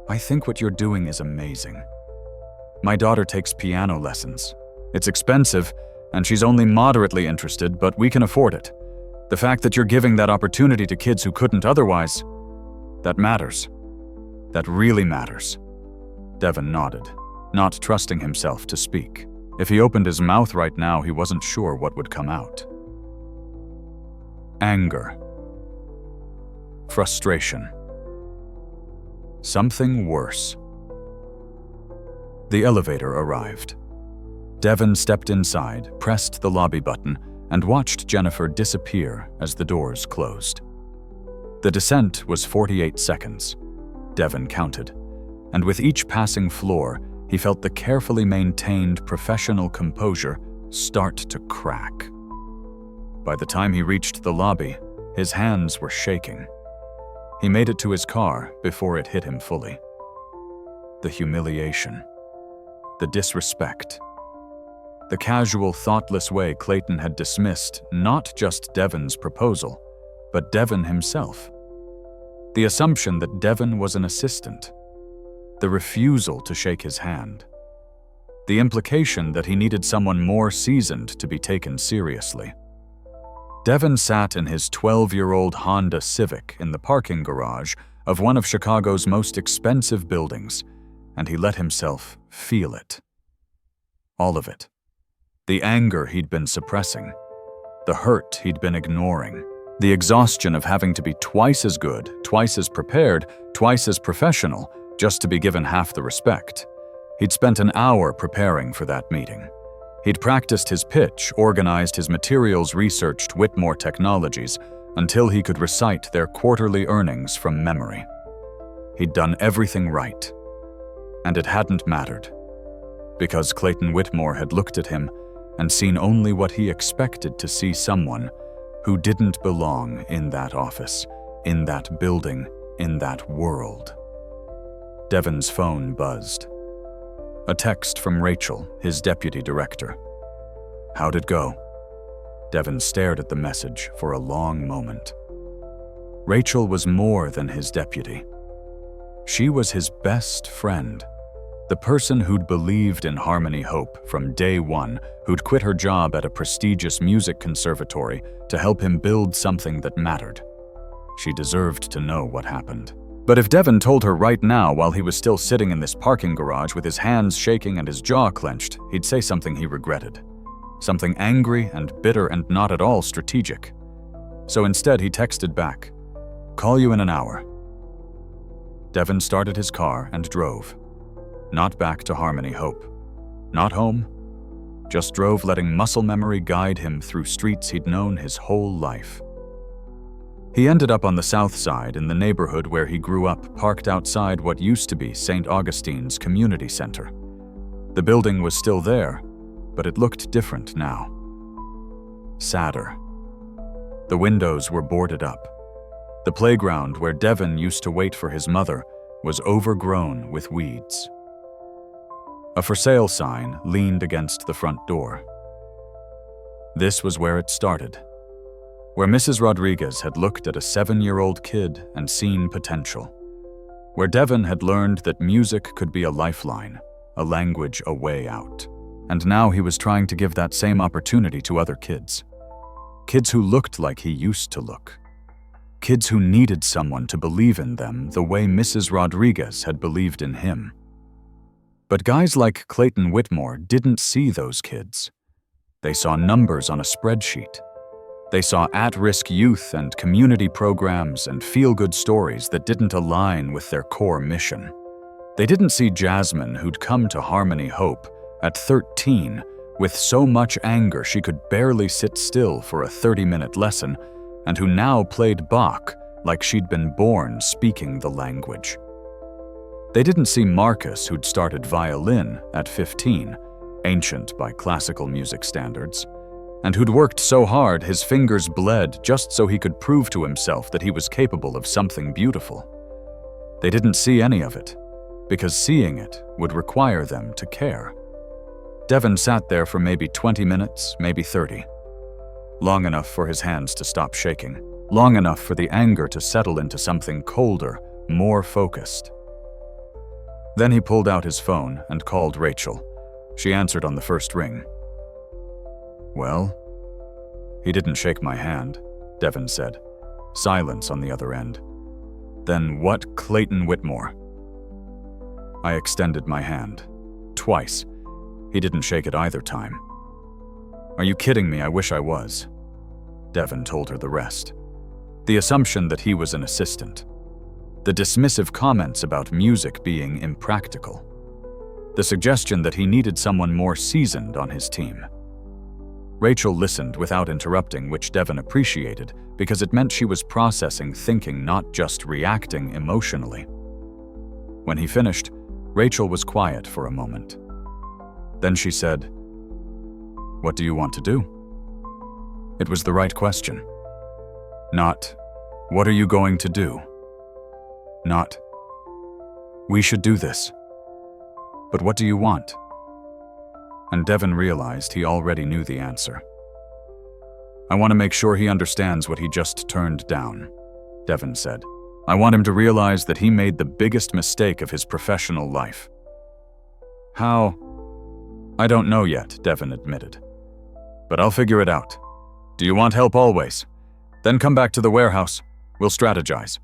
"I think what you're doing is amazing. My daughter takes piano lessons. It's expensive, and she's only moderately interested, but we can afford it. The fact that you're giving that opportunity to kids who couldn't otherwise, that matters. That really matters." Devin nodded, not trusting himself to speak. If he opened his mouth right now, he wasn't sure what would come out. Anger. Frustration. Something worse. The elevator arrived. Devin stepped inside, pressed the lobby button, and watched Jennifer disappear as the doors closed. The descent was 48 seconds, Devin counted, and with each passing floor, he felt the carefully maintained professional composure start to crack. By the time he reached the lobby, his hands were shaking. He made it to his car before it hit him fully. The humiliation. The disrespect. The casual, thoughtless way Clayton had dismissed not just Devin's proposal, but Devin himself. The assumption that Devin was an assistant. The refusal to shake his hand. The implication that he needed someone more seasoned to be taken seriously. Devin sat in his 12-year-old Honda Civic in the parking garage of one of Chicago's most expensive buildings, and he let himself feel it. All of it. The anger he'd been suppressing, the hurt he'd been ignoring, the exhaustion of having to be twice as good, twice as prepared, twice as professional, just to be given half the respect. He'd spent an hour preparing for that meeting. He'd practiced his pitch, organized his materials, researched Whitmore Technologies, until he could recite their quarterly earnings from memory. He'd done everything right. And it hadn't mattered. Because Clayton Whitmore had looked at him and seen only what he expected to see: someone who didn't belong in that office, in that building, in that world. Devin's phone buzzed. A text from Rachel, his deputy director. "How'd it go?" Devin stared at the message for a long moment. Rachel was more than his deputy. She was his best friend. The person who'd believed in Harmony Hope from day one, who'd quit her job at a prestigious music conservatory to help him build something that mattered. She deserved to know what happened. But if Devin told her right now, while he was still sitting in this parking garage with his hands shaking and his jaw clenched, he'd say something he regretted. Something angry and bitter and not at all strategic. So instead he texted back, "Call you in an hour." Devin started his car and drove. Not back to Harmony Hope. Not home. Just drove, letting muscle memory guide him through streets he'd known his whole life. He ended up on the south side in the neighborhood where he grew up, parked outside what used to be St. Augustine's Community Center. The building was still there, but it looked different now. Sadder. The windows were boarded up. The playground where Devin used to wait for his mother was overgrown with weeds. A for sale sign leaned against the front door. This was where it started, where Mrs. Rodriguez had looked at a 7-year-old kid and seen potential, where Devin had learned that music could be a lifeline, a language, a way out. And now he was trying to give that same opportunity to other kids. Kids who looked like he used to look. Kids who needed someone to believe in them the way Mrs. Rodriguez had believed in him. But guys like Clayton Whitmore didn't see those kids. They saw numbers on a spreadsheet. They saw at-risk youth and community programs and feel-good stories that didn't align with their core mission. They didn't see Jasmine, who'd come to Harmony Hope at 13 with so much anger she could barely sit still for a 30-minute lesson, and who now played Bach like she'd been born speaking the language. They didn't see Marcus, who'd started violin at 15, ancient by classical music standards, and who'd worked so hard his fingers bled just so he could prove to himself that he was capable of something beautiful. They didn't see any of it, because seeing it would require them to care. Devin sat there for maybe 20 minutes, maybe 30. Long enough for his hands to stop shaking, long enough for the anger to settle into something colder, more focused. Then he pulled out his phone and called Rachel. She answered on the first ring. "Well?" "He didn't shake my hand," Devin said. Silence on the other end. "Then what, Clayton Whitmore?" I extended my hand. Twice. He didn't shake it either time. "Are you kidding me? I wish I was." Devin told her the rest. The assumption that he was an assistant. The dismissive comments about music being impractical. The suggestion that he needed someone more seasoned on his team. Rachel listened without interrupting, which Devin appreciated because it meant she was processing thinking, not just reacting emotionally. When he finished, Rachel was quiet for a moment. Then she said, "What do you want to do?" It was the right question. Not, "What are you going to do?" Not, "We should do this." But what do you want? And Devin realized he already knew the answer. "I want to make sure he understands what he just turned down," Devin said. "I want him to realize that he made the biggest mistake of his professional life." "How?" "I don't know yet," Devin admitted. "But I'll figure it out. Do you want help always? Then come back to the warehouse. We'll strategize."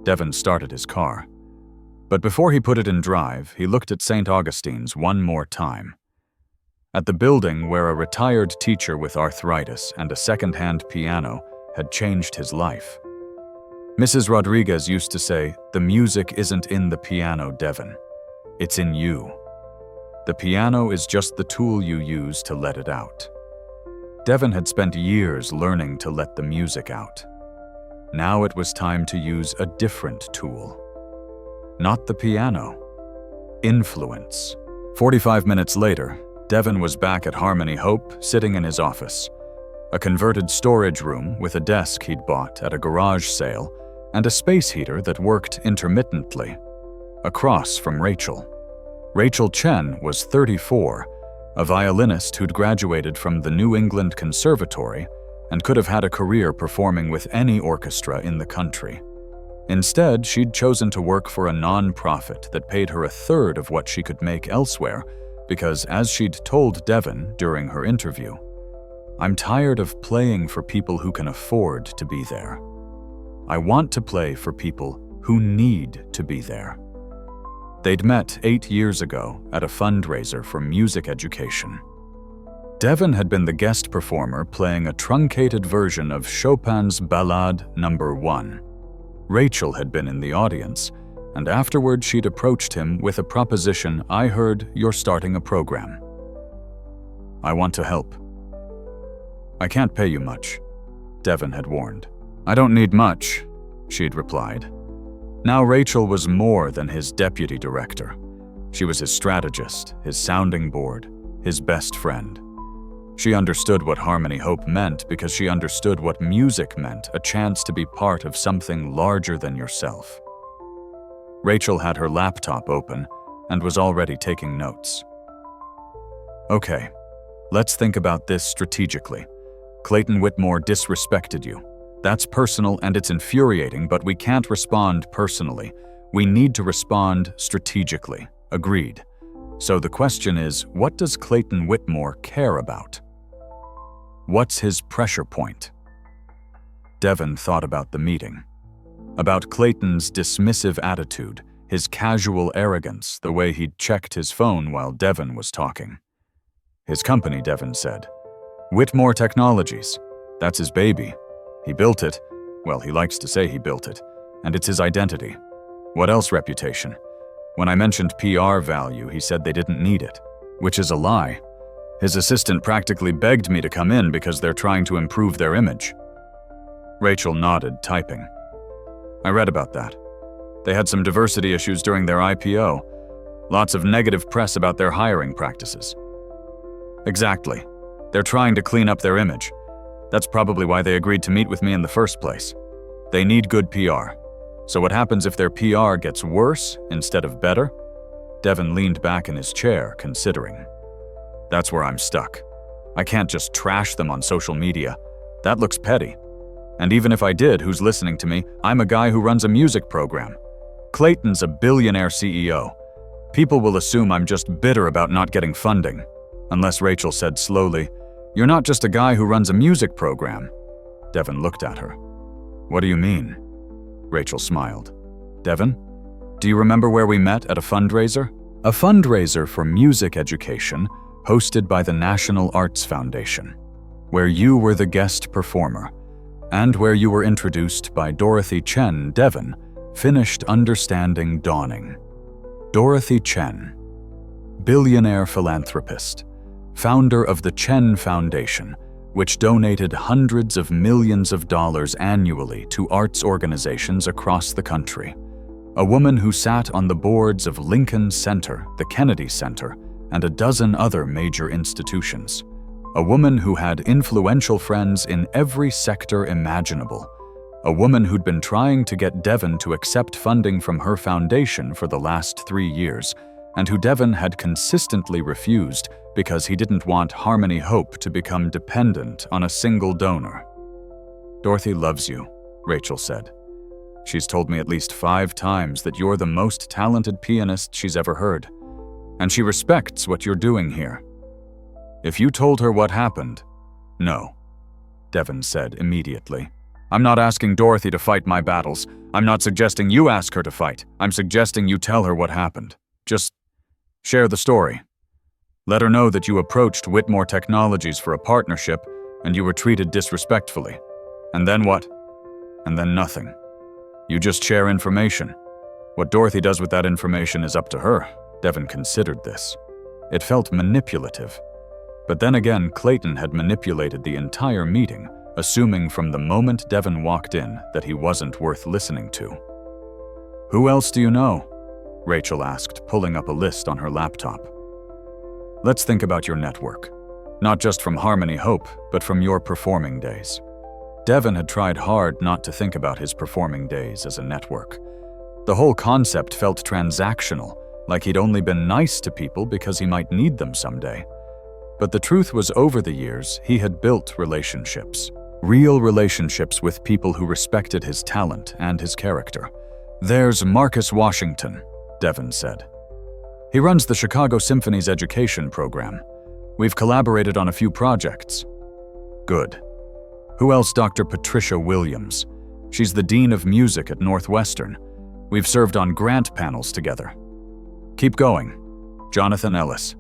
Devin started his car. But before he put it in drive, he looked at St. Augustine's one more time. At the building where a retired teacher with arthritis and a second-hand piano had changed his life. Mrs. Rodriguez used to say, "The music isn't in the piano, Devin. It's in you. The piano is just the tool you use to let it out." Devin had spent years learning to let the music out. Now it was time to use a different tool. Not the piano. Influence. 45 minutes later, Devin was back at Harmony Hope, sitting in his office. A converted storage room with a desk he'd bought at a garage sale and a space heater that worked intermittently. Across from Rachel. Rachel Chen was 34, a violinist who'd graduated from the New England Conservatory and could have had a career performing with any orchestra in the country. Instead, she'd chosen to work for a non-profit that paid her a third of what she could make elsewhere because, as she'd told Devin during her interview, "I'm tired of playing for people who can afford to be there. I want to play for people who need to be there." They'd met 8 years ago at a fundraiser for music education. Devin had been the guest performer playing a truncated version of Chopin's Ballade No. 1. Rachel had been in the audience, and afterward she'd approached him with a proposition. "I heard you're starting a program. I want to help." "I can't pay you much," Devin had warned. "I don't need much," she'd replied. Now Rachel was more than his deputy director. She was his strategist, his sounding board, his best friend. She understood what Harmony Hope meant because she understood what music meant, a chance to be part of something larger than yourself. Rachel had her laptop open and was already taking notes. "Okay, let's think about this strategically. Clayton Whitmore disrespected you. That's personal and it's infuriating, but we can't respond personally. We need to respond strategically. Agreed. So the question is, what does Clayton Whitmore care about? What's his pressure point?" Devin thought about the meeting. About Clayton's dismissive attitude, his casual arrogance, the way he'd checked his phone while Devin was talking. His company, Devin said. Whitmore Technologies. That's his baby. He built it. Well, he likes to say he built it. And it's his identity. What else reputation? When I mentioned PR value, he said they didn't need it, which is a lie. His assistant practically begged me to come in because they're trying to improve their image. Rachel nodded, typing. I read about that. They had some diversity issues during their IPO. Lots of negative press about their hiring practices. Exactly. They're trying to clean up their image. That's probably why they agreed to meet with me in the first place. They need good PR. So what happens if their PR gets worse instead of better? Devin leaned back in his chair, considering. That's where I'm stuck. I can't just trash them on social media. That looks petty. And even if I did, who's listening to me? I'm a guy who runs a music program. Clayton's a billionaire CEO. People will assume I'm just bitter about not getting funding. Unless Rachel said slowly, "You're not just a guy who runs a music program." Devin looked at her. What do you mean? Rachel smiled. Devin, do you remember where we met at a fundraiser? A fundraiser for music education hosted by the National Arts Foundation, where you were the guest performer, and where you were introduced by Dorothy Chen. Devin finished understanding dawning. Dorothy Chen, billionaire philanthropist, founder of the Chen Foundation, which donated hundreds of millions of dollars annually to arts organizations across the country. A woman who sat on the boards of Lincoln Center, the Kennedy Center, and a dozen other major institutions. A woman who had influential friends in every sector imaginable. A woman who'd been trying to get Devin to accept funding from her foundation for the last 3 years, and who Devin had consistently refused because he didn't want Harmony Hope to become dependent on a single donor. Dorothy loves you, Rachel said. She's told me at least 5 times that you're the most talented pianist she's ever heard, and she respects what you're doing here. If you told her what happened, no, Devin said immediately. I'm not asking Dorothy to fight my battles. I'm not suggesting you ask her to fight. I'm suggesting you tell her what happened. Just share the story. Let her know that you approached Whitmore Technologies for a partnership and you were treated disrespectfully. And then what? And then nothing. You just share information. What Dorothy does with that information is up to her. Devin considered this. It felt manipulative. But then again, Clayton had manipulated the entire meeting, assuming from the moment Devin walked in that he wasn't worth listening to. Who else do you know? Rachel asked, pulling up a list on her laptop. Let's think about your network. Not just from Harmony Hope, but from your performing days. Devin had tried hard not to think about his performing days as a network. The whole concept felt transactional, like he'd only been nice to people because he might need them someday. But the truth was, over the years, he had built relationships. Real relationships with people who respected his talent and his character. There's Marcus Washington, Devin said. He runs the Chicago Symphony's education program. We've collaborated on a few projects. Good. Who else? Dr. Patricia Williams. She's the Dean of Music at Northwestern. We've served on grant panels together. Keep going. Jonathan Ellis.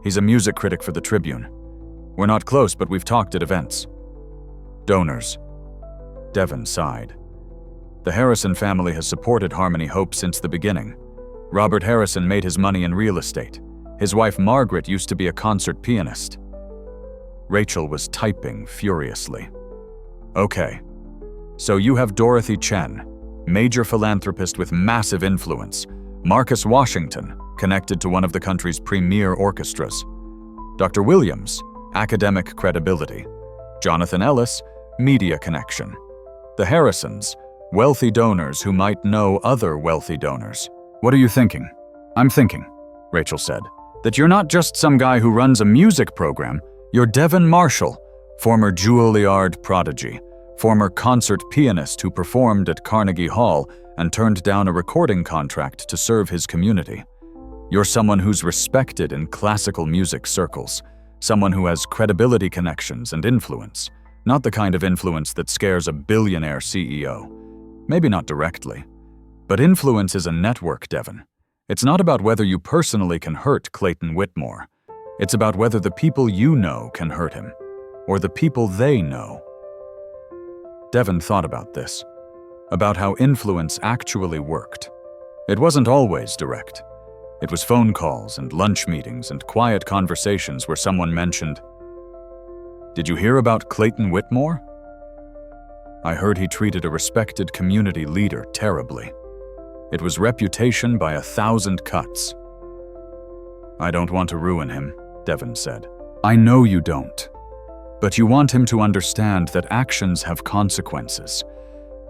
He's a music critic for the Tribune. We're not close, but we've talked at events. Donors. Devin sighed. The Harrison family has supported Harmony Hope since the beginning. Robert Harrison made his money in real estate. His wife Margaret used to be a concert pianist. Rachel was typing furiously. Okay, so you have Dorothy Chen, major philanthropist with massive influence. Marcus Washington, connected to one of the country's premier orchestras. Dr. Williams, academic credibility. Jonathan Ellis, media connection. The Harrisons, wealthy donors who might know other wealthy donors. What are you thinking? I'm thinking, Rachel said, that you're not just some guy who runs a music program. You're Devin Marshall, former Juilliard prodigy, former concert pianist who performed at Carnegie Hall and turned down a recording contract to serve his community. You're someone who's respected in classical music circles, someone who has credibility, connections, and influence, not the kind of influence that scares a billionaire CEO. Maybe not directly. But influence is a network, Devin. It's not about whether you personally can hurt Clayton Whitmore. It's about whether the people you know can hurt him, or the people they know. Devin thought about this, about how influence actually worked. It wasn't always direct. It was phone calls and lunch meetings and quiet conversations where someone mentioned, "Did you hear about Clayton Whitmore? I heard he treated a respected community leader terribly. It was reputation by 1,000 cuts." "I don't want to ruin him," Devin said. "I know you don't. But you want him to understand that actions have consequences,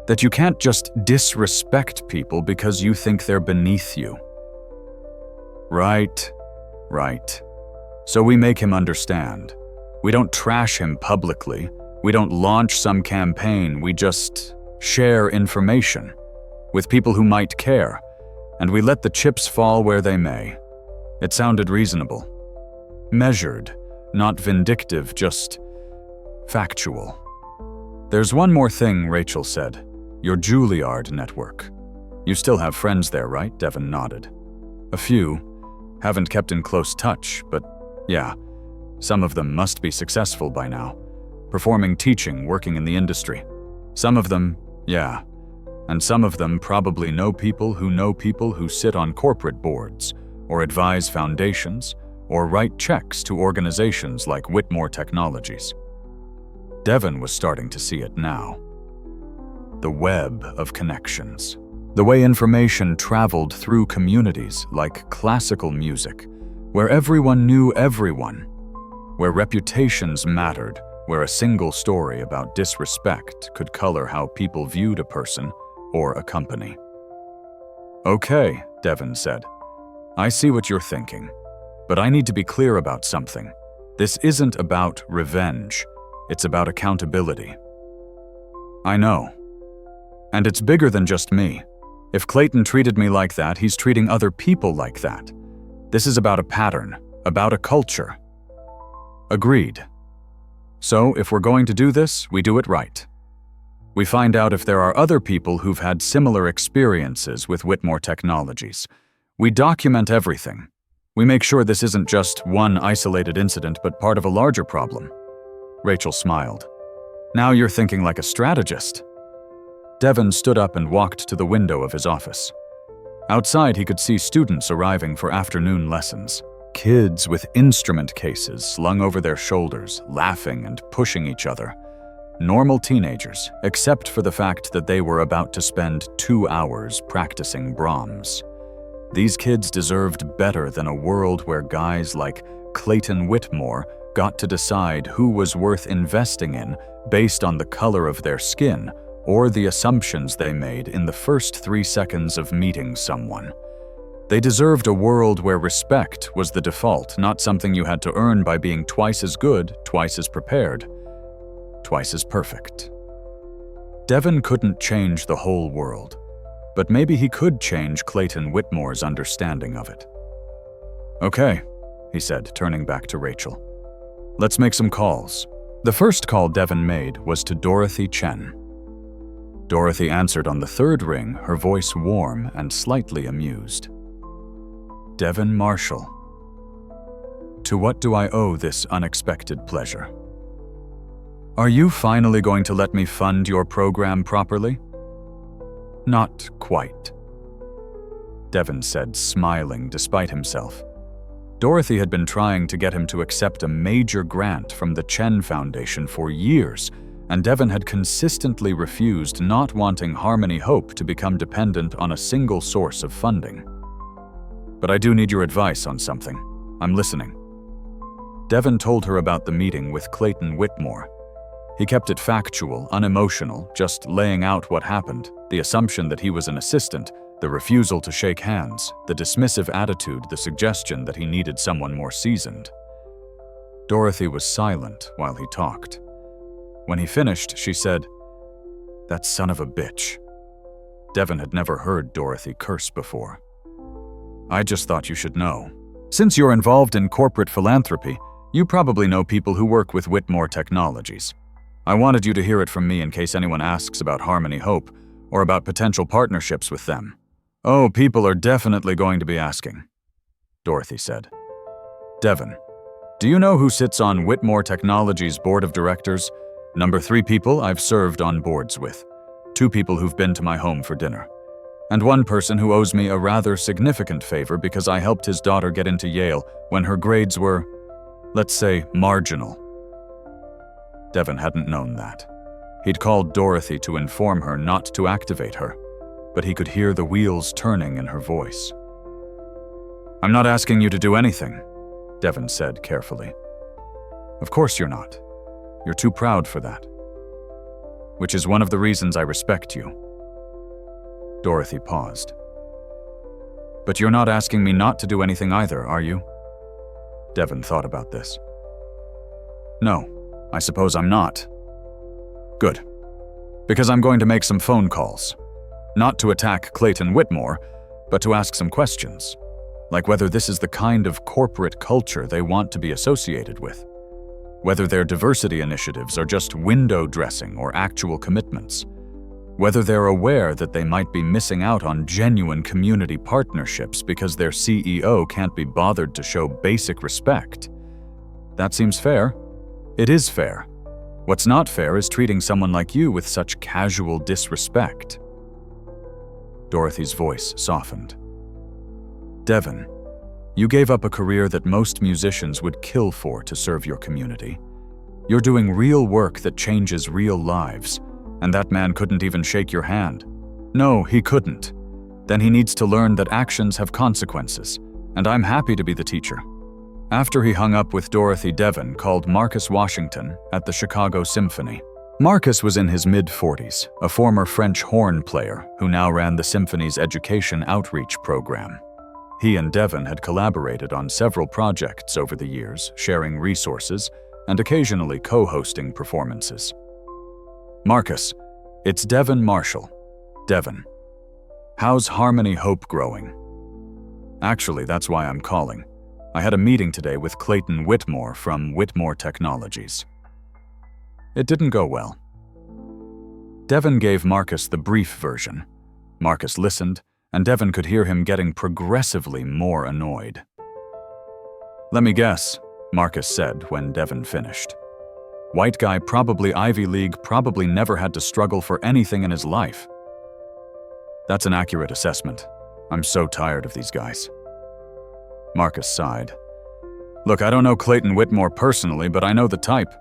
that you can't just disrespect people because you think they're beneath you." Right. So we make him understand. We don't trash him publicly. We don't launch some campaign. We just share information with people who might care, and we let the chips fall where they may. It sounded reasonable. Measured, not vindictive, just factual. "There's one more thing," Rachel said. "Your Juilliard network. You still have friends there, right?" Devin nodded. "A few. Haven't kept in close touch, but yeah, some of them must be successful by now. Performing, teaching, working in the industry. Some of them, yeah. And some of them probably know people who sit on corporate boards, or advise foundations, or write checks to organizations like Whitmore Technologies." Devin was starting to see it now. The web of connections. The way information traveled through communities like classical music, where everyone knew everyone, where reputations mattered, where a single story about disrespect could color how people viewed a person or a company. "Okay," Devin said. "I see what you're thinking, but I need to be clear about something. This isn't about revenge. It's about accountability." "I know. And it's bigger than just me. If Clayton treated me like that, he's treating other people like that. This is about a pattern, about a culture." "Agreed. So if we're going to do this, we do it right. We find out if there are other people who've had similar experiences with Whitmore Technologies. We document everything. We make sure this isn't just one isolated incident, but part of a larger problem." Rachel smiled. "Now you're thinking like a strategist." Devin stood up and walked to the window of his office. Outside, he could see students arriving for afternoon lessons. Kids with instrument cases slung over their shoulders, laughing and pushing each other. Normal teenagers, except for the fact that they were about to spend 2 hours practicing Brahms. These kids deserved better than a world where guys like Clayton Whitmore got to decide who was worth investing in based on the color of their skin or the assumptions they made in the first 3 seconds of meeting someone. They deserved a world where respect was the default, not something you had to earn by being twice as good, twice as prepared, twice as perfect. Devin couldn't change the whole world, but maybe he could change Clayton Whitmore's understanding of it. "Okay," he said, turning back to Rachel. "Let's make some calls." The first call Devin made was to Dorothy Chen. Dorothy answered on the third ring, her voice warm and slightly amused. "Devin Marshall. To what do I owe this unexpected pleasure? Are you finally going to let me fund your program properly?" "Not quite," Devin said, smiling despite himself. Dorothy had been trying to get him to accept a major grant from the Chen Foundation for years, and Devin had consistently refused, not wanting Harmony Hope to become dependent on a single source of funding. "But I do need your advice on something. I'm listening." Devin told her about the meeting with Clayton Whitmore. He kept it factual, unemotional, just laying out what happened, the assumption that he was an assistant, the refusal to shake hands, the dismissive attitude, the suggestion that he needed someone more seasoned. Dorothy was silent while he talked. When he finished, she said, "That son of a bitch." Devin had never heard Dorothy curse before. "I just thought you should know. Since you're involved in corporate philanthropy, you probably know people who work with Whitmore Technologies. I wanted you to hear it from me in case anyone asks about Harmony Hope or about potential partnerships with them." "Oh, people are definitely going to be asking," Dorothy said. "Devin, do you know who sits on Whitmore Technologies' board of directors? Number 3 people I've served on boards with, 2 people who've been to my home for dinner, and 1 person who owes me a rather significant favor because I helped his daughter get into Yale when her grades were, let's say, marginal. Devin hadn't known that. He'd called Dorothy to inform her not to activate her, but he could hear the wheels turning in her voice. "I'm not asking you to do anything," Devin said carefully. "Of course you're not. You're too proud for that. Which is one of the reasons I respect you." Dorothy paused. "But you're not asking me not to do anything either, are you?" Devin thought about this. "No, I suppose I'm not." "Good. Because I'm going to make some phone calls. Not to attack Clayton Whitmore, but to ask some questions. Like whether this is the kind of corporate culture they want to be associated with. Whether their diversity initiatives are just window dressing or actual commitments. Whether they're aware that they might be missing out on genuine community partnerships because their CEO can't be bothered to show basic respect. That seems fair. It is fair. What's not fair is treating someone like you with such casual disrespect." Dorothy's voice softened. "Devin, you gave up a career that most musicians would kill for to serve your community. You're doing real work that changes real lives, and that man couldn't even shake your hand. No, he couldn't. Then he needs to learn that actions have consequences, and I'm happy to be the teacher." After he hung up with Dorothy, Devin called Marcus Washington at the Chicago Symphony. Marcus was in his mid-40s, a former French horn player who now ran the symphony's education outreach program. He and Devin had collaborated on several projects over the years, sharing resources and occasionally co-hosting performances. "Marcus, it's Devin Marshall. Devin, how's Harmony Hope growing?" "Actually, that's why I'm calling. I had a meeting today with Clayton Whitmore from Whitmore Technologies. It didn't go well." Devin gave Marcus the brief version. Marcus listened, and Devin could hear him getting progressively more annoyed. "Let me guess," Marcus said when Devin finished. "White guy, probably Ivy League, probably never had to struggle for anything in his life." "That's an accurate assessment. I'm so tired of these guys." Marcus sighed. "Look, I don't know Clayton Whitmore personally, but I know the type.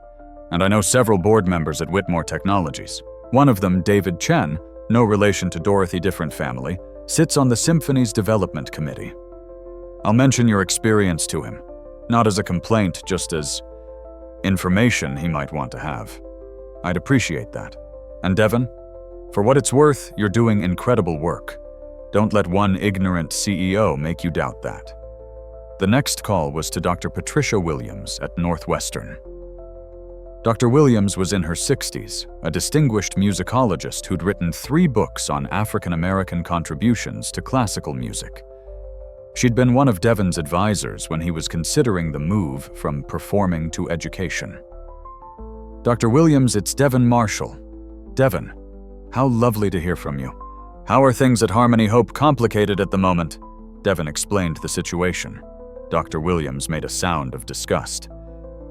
And I know several board members at Whitmore Technologies. One of them, David Chen, no relation to Dorothy, different family, sits on the symphony's development committee. I'll mention your experience to him, not as a complaint, just as information he might want to have. I'd appreciate that. And Devin, for what it's worth, you're doing incredible work. Don't let one ignorant CEO make you doubt that." The next call was to Dr. Patricia Williams at Northwestern. Dr. Williams was in her 60s, a distinguished musicologist who'd written 3 books on African American contributions to classical music. She'd been one of Devin's advisors when he was considering the move from performing to education. "Dr. Williams, it's Devin Marshall. Devin, how lovely to hear from you. How are things at Harmony Hope? Complicated at the moment." Devin explained the situation. Dr. Williams made a sound of disgust.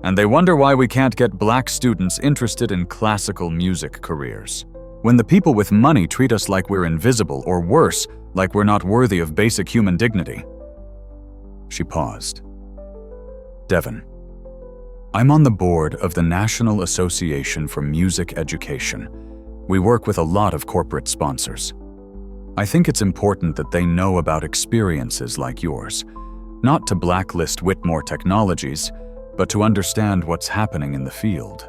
"And they wonder why we can't get black students interested in classical music careers. When the people with money treat us like we're invisible, or worse, like we're not worthy of basic human dignity." She paused. "Devin, I'm on the board of the National Association for Music Education. We work with a lot of corporate sponsors. I think it's important that they know about experiences like yours. Not to blacklist Whitmore Technologies, but to understand what's happening in the field.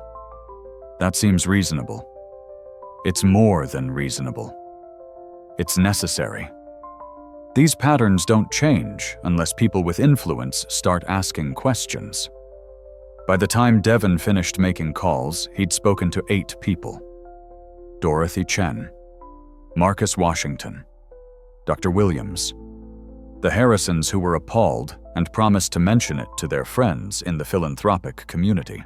That seems reasonable. It's more than reasonable. It's necessary. These patterns don't change unless people with influence start asking questions." By the time Devin finished making calls, he'd spoken to 8 people. Dorothy Chen, Marcus Washington, Dr. Williams, the Harrisons, who were appalled and promised to mention it to their friends in the philanthropic community,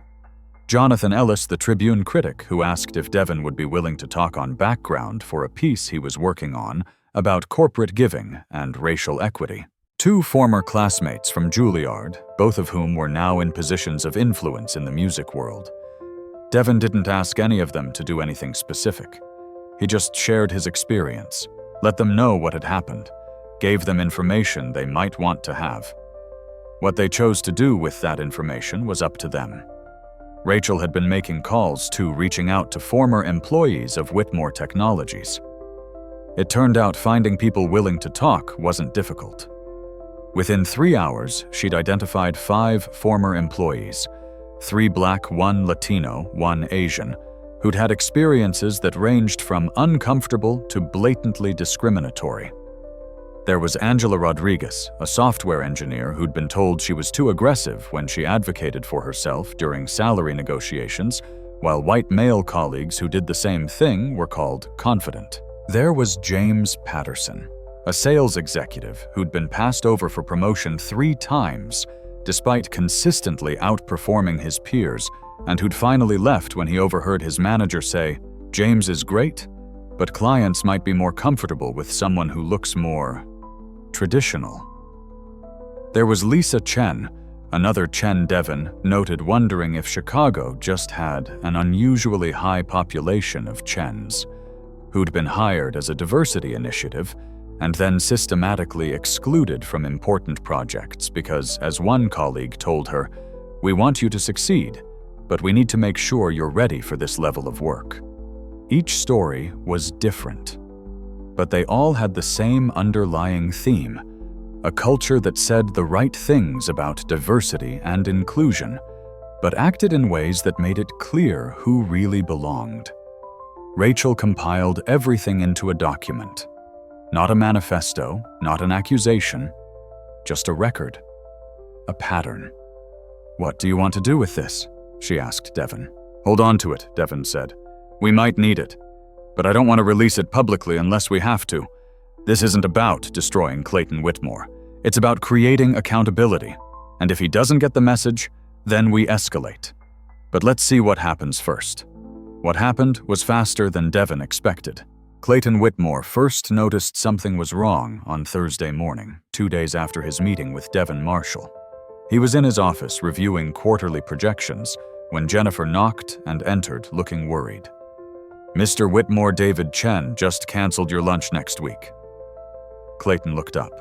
Jonathan Ellis, the Tribune critic, who asked if Devin would be willing to talk on background for a piece he was working on about corporate giving and racial equity, 2 former classmates from Juilliard, both of whom were now in positions of influence in the music world. Devin didn't ask any of them to do anything specific. He just shared his experience, let them know what had happened, gave them information they might want to have. What they chose to do with that information was up to them. Rachel had been making calls too, reaching out to former employees of Whitmore Technologies. It turned out finding people willing to talk wasn't difficult. Within 3 hours, she'd identified 5 former employees, 3 Black, 1 Latino, 1 Asian, who'd had experiences that ranged from uncomfortable to blatantly discriminatory. There was Angela Rodriguez, a software engineer who'd been told she was too aggressive when she advocated for herself during salary negotiations, while white male colleagues who did the same thing were called confident. There was James Patterson, a sales executive who'd been passed over for promotion 3 times, despite consistently outperforming his peers, and who'd finally left when he overheard his manager say, "James is great, but clients might be more comfortable with someone who looks more traditional." There was Lisa Chen, another Chen Devin noted wondering if Chicago just had an unusually high population of Chens, who'd been hired as a diversity initiative and then systematically excluded from important projects because, as one colleague told her, "We want you to succeed, but we need to make sure you're ready for this level of work." Each story was different, but they all had the same underlying theme, a culture that said the right things about diversity and inclusion, but acted in ways that made it clear who really belonged. Rachel compiled everything into a document. Not a manifesto, not an accusation, just a record, a pattern. "What do you want to do with this?" she asked Devin. "Hold on to it," Devin said. "We might need it, but I don't want to release it publicly unless we have to. This isn't about destroying Clayton Whitmore. It's about creating accountability, and if he doesn't get the message, then we escalate. But let's see what happens first." What happened was faster than Devin expected. Clayton Whitmore first noticed something was wrong on Thursday morning, 2 days after his meeting with Devin Marshall. He was in his office reviewing quarterly projections when Jennifer knocked and entered looking worried. "Mr. Whitmore, David Chen just canceled your lunch next week." Clayton looked up.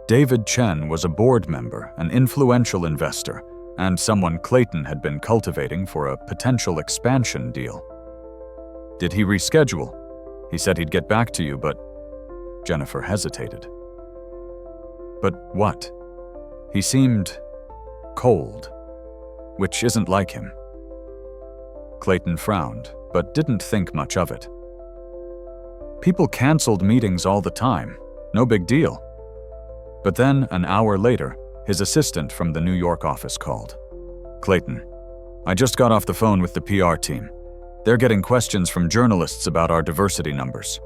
David Chen was a board member, an influential investor, and someone Clayton had been cultivating for a potential expansion deal. "Did he reschedule? He said he'd get back to you, but..." Jennifer hesitated. "But what?" He seemed cold, which isn't like him. Clayton frowned, but didn't think much of it. People canceled meetings all the time, no big deal. But then, an hour later, his assistant from the New York office called. "Clayton, I just got off the phone with the PR team. They're getting questions from journalists about our diversity numbers.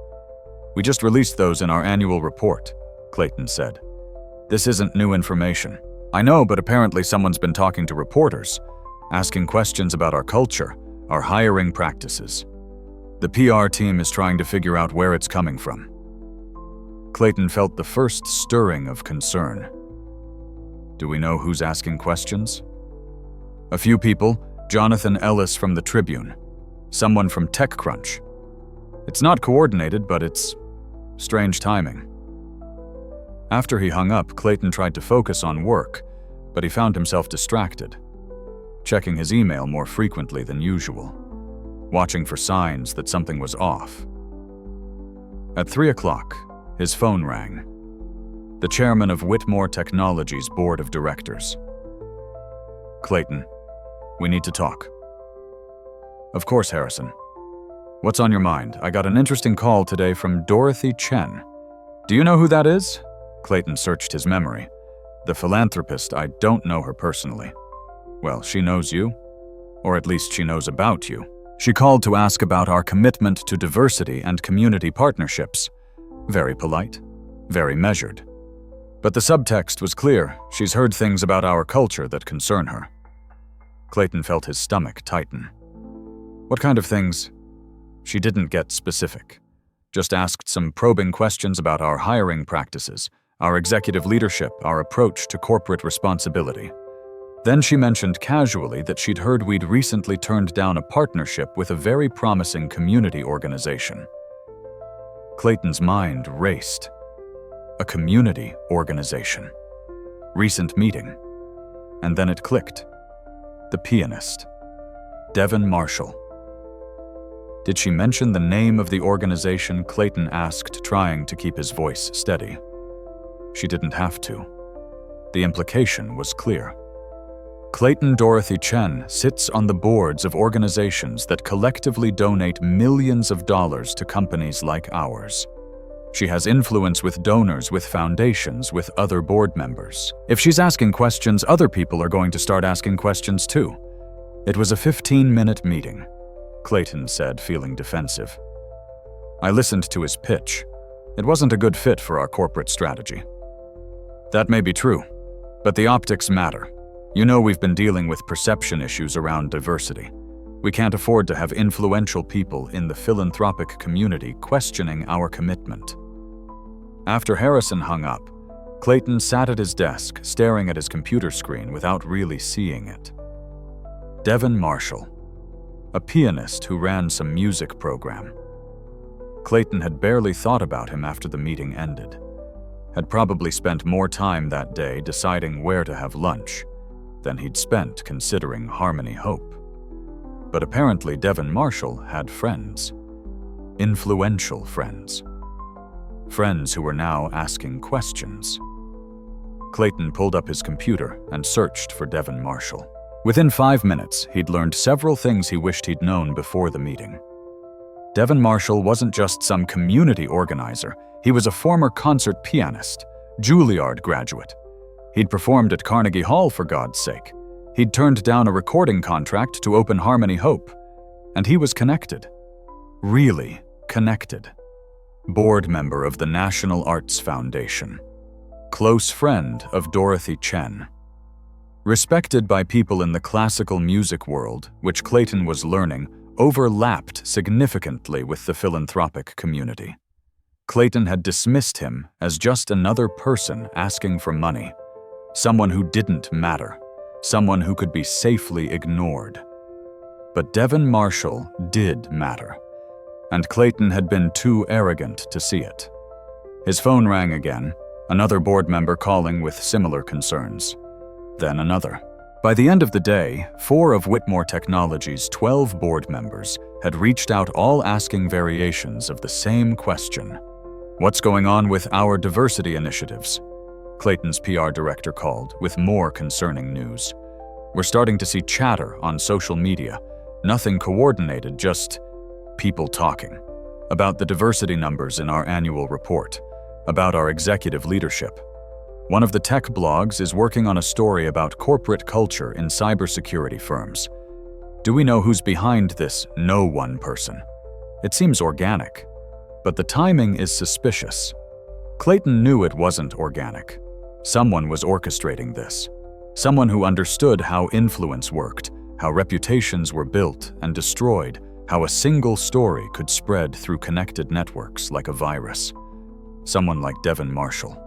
We just released those in our annual report," Clayton said. "This isn't new information. I know, but apparently someone's been talking to reporters, asking questions about our culture, our hiring practices. The PR team is trying to figure out where it's coming from." Clayton felt the first stirring of concern. "Do we know who's asking questions?" "A few people, Jonathan Ellis from the Tribune, someone from TechCrunch. It's not coordinated, but it's strange timing." After he hung up, Clayton tried to focus on work, but he found himself distracted, checking his email more frequently than usual, watching for signs that something was off. At 3 o'clock, his phone rang. The chairman of Whitmore Technologies' board of directors. "Clayton, we need to talk." "Of course, Harrison. What's on your mind? I got an interesting call today from Dorothy Chen. Do you know who that is?" Clayton searched his memory. "The philanthropist, I don't know her personally." "Well, she knows you. Or at least she knows about you. She called to ask about our commitment to diversity and community partnerships. Very polite, very measured. But the subtext was clear. She's heard things about our culture that concern her." Clayton felt his stomach tighten. "What kind of things?" She didn't get specific, just asked some probing questions about our hiring practices, our executive leadership, our approach to corporate responsibility. Then she mentioned casually that she'd heard we'd recently turned down a partnership with a very promising community organization. Clayton's mind raced. A community organization. Recent meeting. And then it clicked. The pianist. Devin Marshall. Did she mention the name of the organization? Clayton asked, trying to keep his voice steady. She didn't have to. The implication was clear. Clayton Dorothy Chen sits on the boards of organizations that collectively donate millions of dollars to companies like ours. She has influence with donors, with foundations, with other board members. If she's asking questions, other people are going to start asking questions too. It was a 15-minute meeting, Clayton said, feeling defensive. I listened to his pitch. It wasn't a good fit for our corporate strategy. That may be true, but the optics matter. You know, we've been dealing with perception issues around diversity. We can't afford to have influential people in the philanthropic community questioning our commitment. After Harrison hung up, Clayton sat at his desk, staring at his computer screen without really seeing it. Devin Marshall, a pianist who ran some music program. Clayton had barely thought about him after the meeting ended. Had probably spent more time that day deciding where to have lunch than he'd spent considering Harmony Hope. But apparently Devin Marshall had friends. Influential friends. Friends who were now asking questions. Clayton pulled up his computer and searched for Devin Marshall. Within 5 minutes, he'd learned several things he wished he'd known before the meeting. Devin Marshall wasn't just some community organizer. He was a former concert pianist, Juilliard graduate. He'd performed at Carnegie Hall, for God's sake. He'd turned down a recording contract to open Harmony Hope. And he was connected. Really connected. Board member of the National Arts Foundation. Close friend of Dorothy Chen. Respected by people in the classical music world, which Clayton was learning, overlapped significantly with the philanthropic community. Clayton had dismissed him as just another person asking for money. Someone who didn't matter. Someone who could be safely ignored. But Devin Marshall did matter, and Clayton had been too arrogant to see it. His phone rang again, another board member calling with similar concerns. Then another. By the end of the day, 4 of Whitmore Technologies' 12 board members had reached out, all asking variations of the same question. What's going on with our diversity initiatives? Clayton's PR director called with more concerning news. We're starting to see chatter on social media. Nothing coordinated, just people talking. About the diversity numbers in our annual report. About our executive leadership. One of the tech blogs is working on a story about corporate culture in cybersecurity firms. Do we know who's behind this no one person? It seems organic, but the timing is suspicious. Clayton knew it wasn't organic. Someone was orchestrating this. Someone who understood how influence worked, how reputations were built and destroyed, how a single story could spread through connected networks like a virus. Someone like Devin Marshall.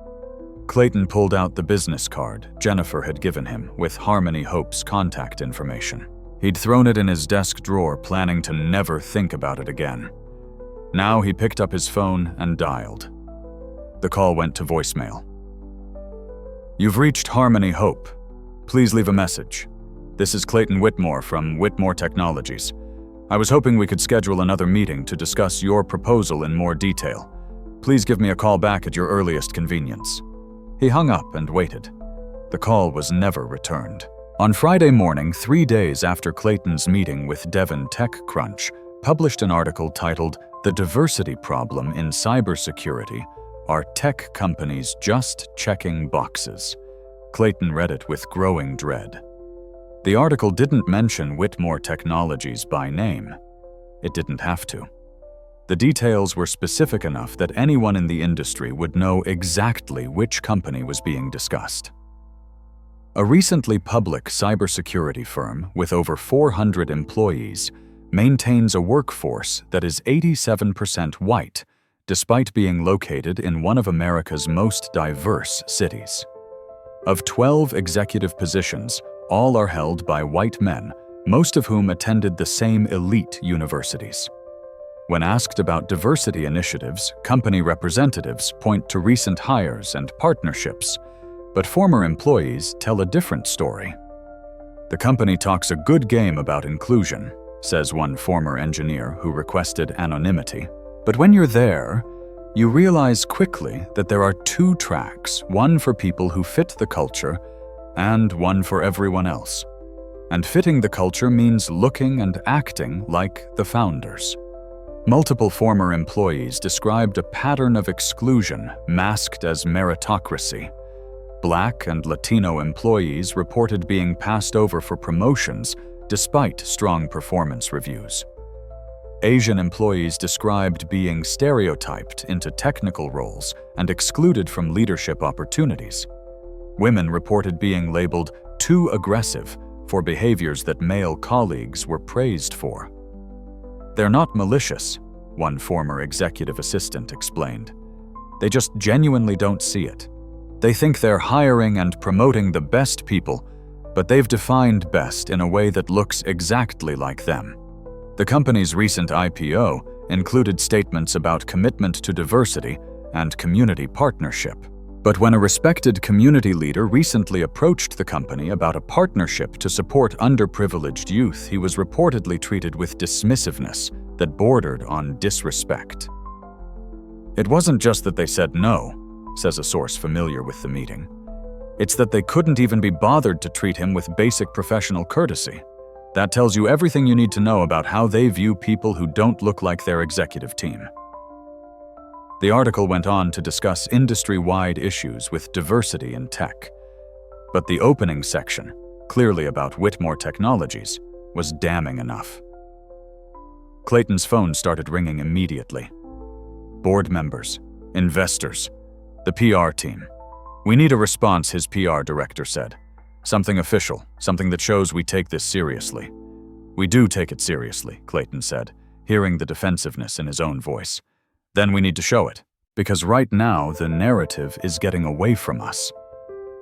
Clayton pulled out the business card Jennifer had given him with Harmony Hope's contact information. He'd thrown it in his desk drawer, planning to never think about it again. Now he picked up his phone and dialed. The call went to voicemail. You've reached Harmony Hope. Please leave a message. This is Clayton Whitmore from Whitmore Technologies. I was hoping we could schedule another meeting to discuss your proposal in more detail. Please give me a call back at your earliest convenience. He hung up and waited. The call was never returned. On Friday morning, 3 days after Clayton's meeting with Devin, TechCrunch published an article titled "The Diversity Problem in Cybersecurity. Are Tech Companies Just Checking Boxes?" Clayton read it with growing dread. The article didn't mention Whitmore Technologies by name. It didn't have to. The details were specific enough that anyone in the industry would know exactly which company was being discussed. A recently public cybersecurity firm with over 400 employees maintains a workforce that is 87% white, despite being located in one of America's most diverse cities. Of 12 executive positions, all are held by white men, most of whom attended the same elite universities. When asked about diversity initiatives, company representatives point to recent hires and partnerships, but former employees tell a different story. "The company talks a good game about inclusion," says one former engineer who requested anonymity. "But when you're there, you realize quickly that there are two tracks, one for people who fit the culture and one for everyone else. And fitting the culture means looking and acting like the founders." Multiple former employees described a pattern of exclusion masked as meritocracy. Black and Latino employees reported being passed over for promotions despite strong performance reviews. Asian employees described being stereotyped into technical roles and excluded from leadership opportunities. Women reported being labeled too aggressive for behaviors that male colleagues were praised for. "They're not malicious," one former executive assistant explained. "They just genuinely don't see it. They think they're hiring and promoting the best people, but they've defined best in a way that looks exactly like them." The company's recent IPO included statements about commitment to diversity and community partnership. But when a respected community leader recently approached the company about a partnership to support underprivileged youth, he was reportedly treated with dismissiveness that bordered on disrespect. "It wasn't just that they said no," says a source familiar with the meeting. "It's that they couldn't even be bothered to treat him with basic professional courtesy. That tells you everything you need to know about how they view people who don't look like their executive team." The article went on to discuss industry-wide issues with diversity in tech. But the opening section, clearly about Whitmore Technologies, was damning enough. Clayton's phone started ringing immediately. Board members, investors, the PR team. "We need a response," his PR director said. "Something official, something that shows we take this seriously." "We do take it seriously," Clayton said, hearing the defensiveness in his own voice. "Then we need to show it, because right now the narrative is getting away from us."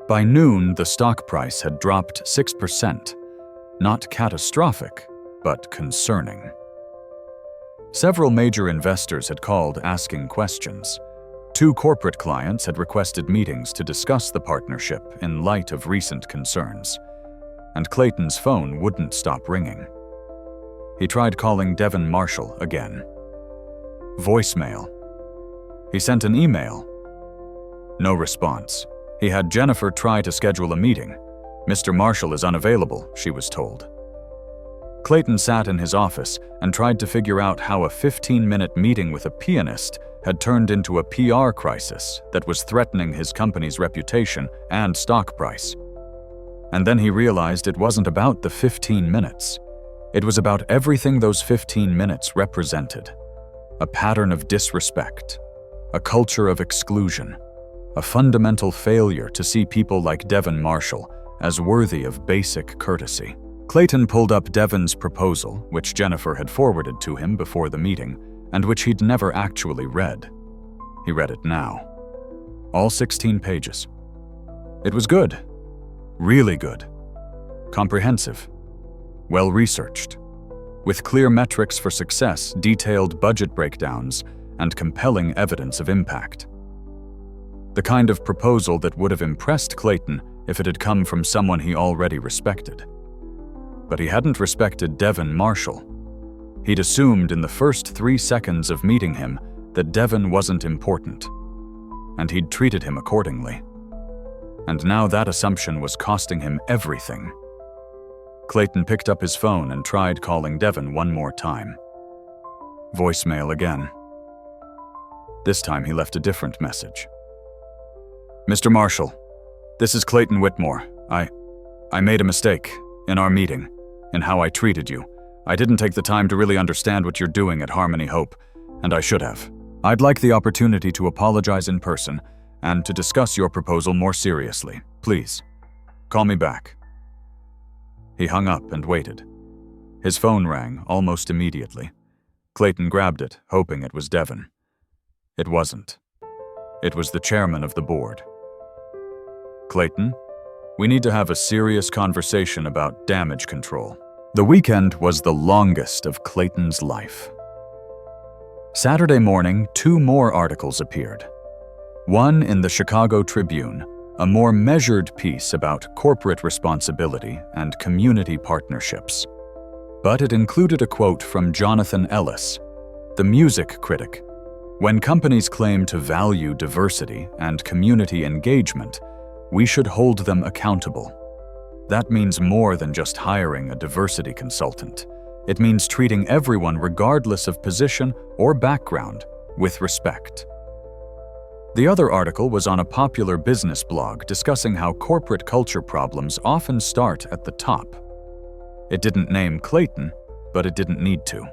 By noon, the stock price had dropped 6%. Not catastrophic, but concerning. Several major investors had called asking questions. 2 corporate clients had requested meetings to discuss the partnership in light of recent concerns. And Clayton's phone wouldn't stop ringing. He tried calling Devin Marshall again. Voicemail. He sent an email. No response. He had Jennifer try to schedule a meeting. "Mr. Marshall is unavailable," she was told. Clayton sat in his office and tried to figure out how a 15-minute meeting with a pianist had turned into a PR crisis that was threatening his company's reputation and stock price. And then he realized it wasn't about the 15 minutes. It was about everything those 15 minutes represented. A pattern of disrespect, a culture of exclusion, a fundamental failure to see people like Devin Marshall as worthy of basic courtesy. Clayton pulled up Devin's proposal, which Jennifer had forwarded to him before the meeting, and which he'd never actually read. He read it now. All 16 pages. It was good. Really good. Comprehensive. Well-researched. With clear metrics for success, detailed budget breakdowns, and compelling evidence of impact. The kind of proposal that would have impressed Clayton if it had come from someone he already respected. But he hadn't respected Devin Marshall. He'd assumed in the first 3 seconds of meeting him that Devin wasn't important, and he'd treated him accordingly. And now that assumption was costing him everything. Clayton picked up his phone and tried calling Devin one more time. Voicemail again. This time he left a different message. "Mr. Marshall, this is Clayton Whitmore. I made a mistake in our meeting, in how I treated you. I didn't take the time to really understand what you're doing at Harmony Hope, and I should have. I'd like the opportunity to apologize in person and to discuss your proposal more seriously. Please, call me back." He hung up and waited. His phone rang almost immediately. Clayton grabbed it, hoping it was Devin. It wasn't. It was the chairman of the board. "Clayton, We need to have a serious conversation about damage control. The weekend was the longest of Clayton's life. Saturday morning, 2 more articles appeared. One in the Chicago Tribune, a more measured piece about corporate responsibility and community partnerships. But it included a quote from Jonathan Ellis, the music critic. When companies claim to value diversity and community engagement, we should hold them accountable. That means more than just hiring a diversity consultant. It means treating everyone, regardless of position or background, with respect. The other article was on a popular business blog discussing how corporate culture problems often start at the top. It didn't name Clayton, but it didn't need to.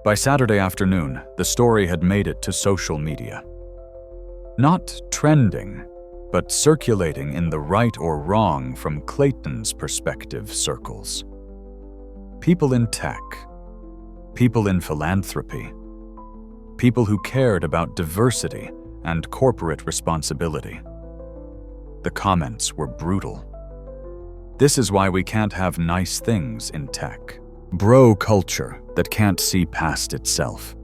By Saturday afternoon, the story had made it to social media. Not trending, but circulating in the right or wrong from Clayton's perspective circles. People in tech, people in philanthropy, people who cared about diversity and corporate responsibility. The comments were brutal. This is why we can't have nice things in tech. Bro culture that can't see past itself.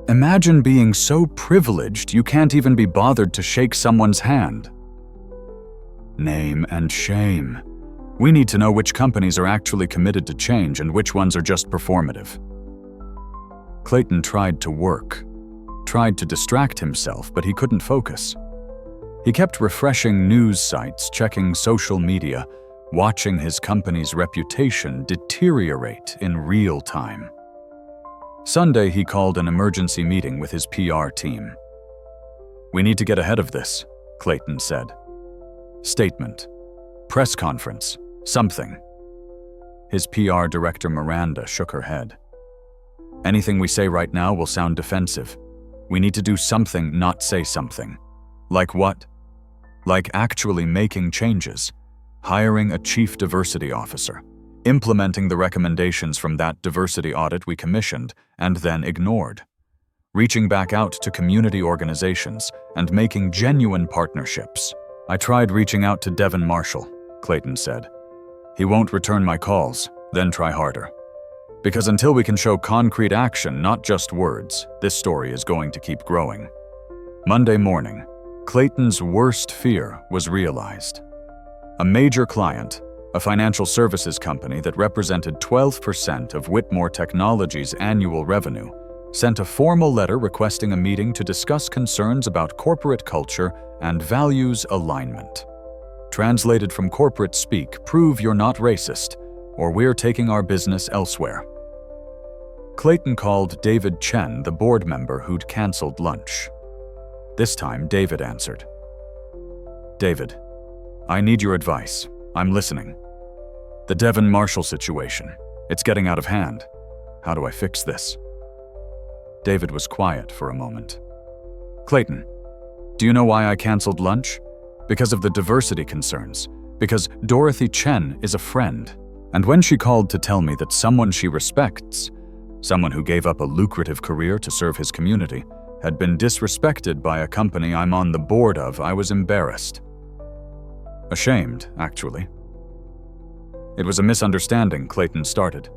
Imagine being so privileged you can't even be bothered to shake someone's hand. Name and shame. We need to know which companies are actually committed to change and which ones are just performative. Clayton tried to work, tried to distract himself, but he couldn't focus. He kept refreshing news sites, checking social media, watching his company's reputation deteriorate in real time. Sunday, he called an emergency meeting with his PR team. "We need to get ahead of this," Clayton said. Statement, press conference, something. His PR director Miranda shook her head. "Anything we say right now will sound defensive. We need to do something, not say something." Like what? Like actually making changes, hiring a chief diversity officer, implementing the recommendations from that diversity audit we commissioned and then ignored, reaching back out to community organizations and making genuine partnerships. "I tried reaching out to Devin Marshall," Clayton said. "He won't return my calls, then try harder. Because until we can show concrete action, not just words, this story is going to keep growing." Monday morning, Clayton's worst fear was realized. A major client, a financial services company that represented 12% of Whitmore Technologies' annual revenue, sent a formal letter requesting a meeting to discuss concerns about corporate culture and values alignment. Translated from corporate speak, "Prove you're not racist, or we're taking our business elsewhere." Clayton called David Chen, the board member who'd canceled lunch. This time, David answered. "David, I need your advice. I'm listening. The Devin Marshall situation. It's getting out of hand. How do I fix this?" David was quiet for a moment. "Clayton, do you know why I canceled lunch? Because of the diversity concerns. Because Dorothy Chen is a friend. And when she called to tell me that someone she respects, someone who gave up a lucrative career to serve his community, had been disrespected by a company I'm on the board of, I was embarrassed. Ashamed, actually." "It was a misunderstanding," Clayton started.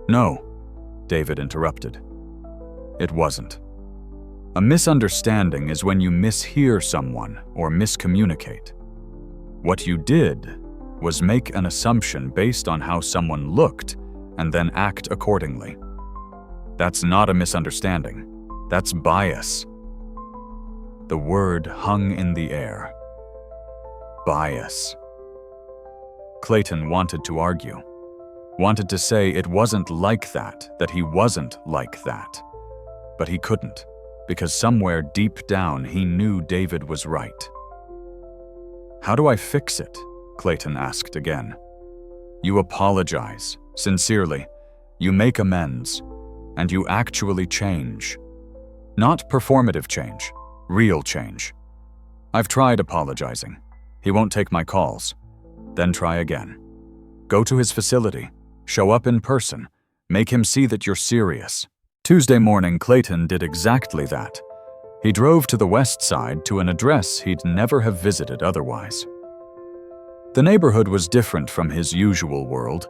"No," David interrupted. "It wasn't. A misunderstanding is when you mishear someone or miscommunicate. What you did was make an assumption based on how someone looked and then act accordingly. That's not a misunderstanding. That's bias." The word hung in the air. Bias. Clayton wanted to argue, wanted to say it wasn't like that he wasn't like that. But he couldn't, because somewhere deep down he knew David was right. "How do I fix it?" Clayton asked again. "You apologize, sincerely. You make amends, and you actually change. Not performative change, real change. I've tried apologizing. He won't take my calls. Then try again. Go to his facility, show up in person, make him see that you're serious." Tuesday morning, Clayton did exactly that. He drove to the west side to an address he'd never have visited otherwise. The neighborhood was different from his usual world.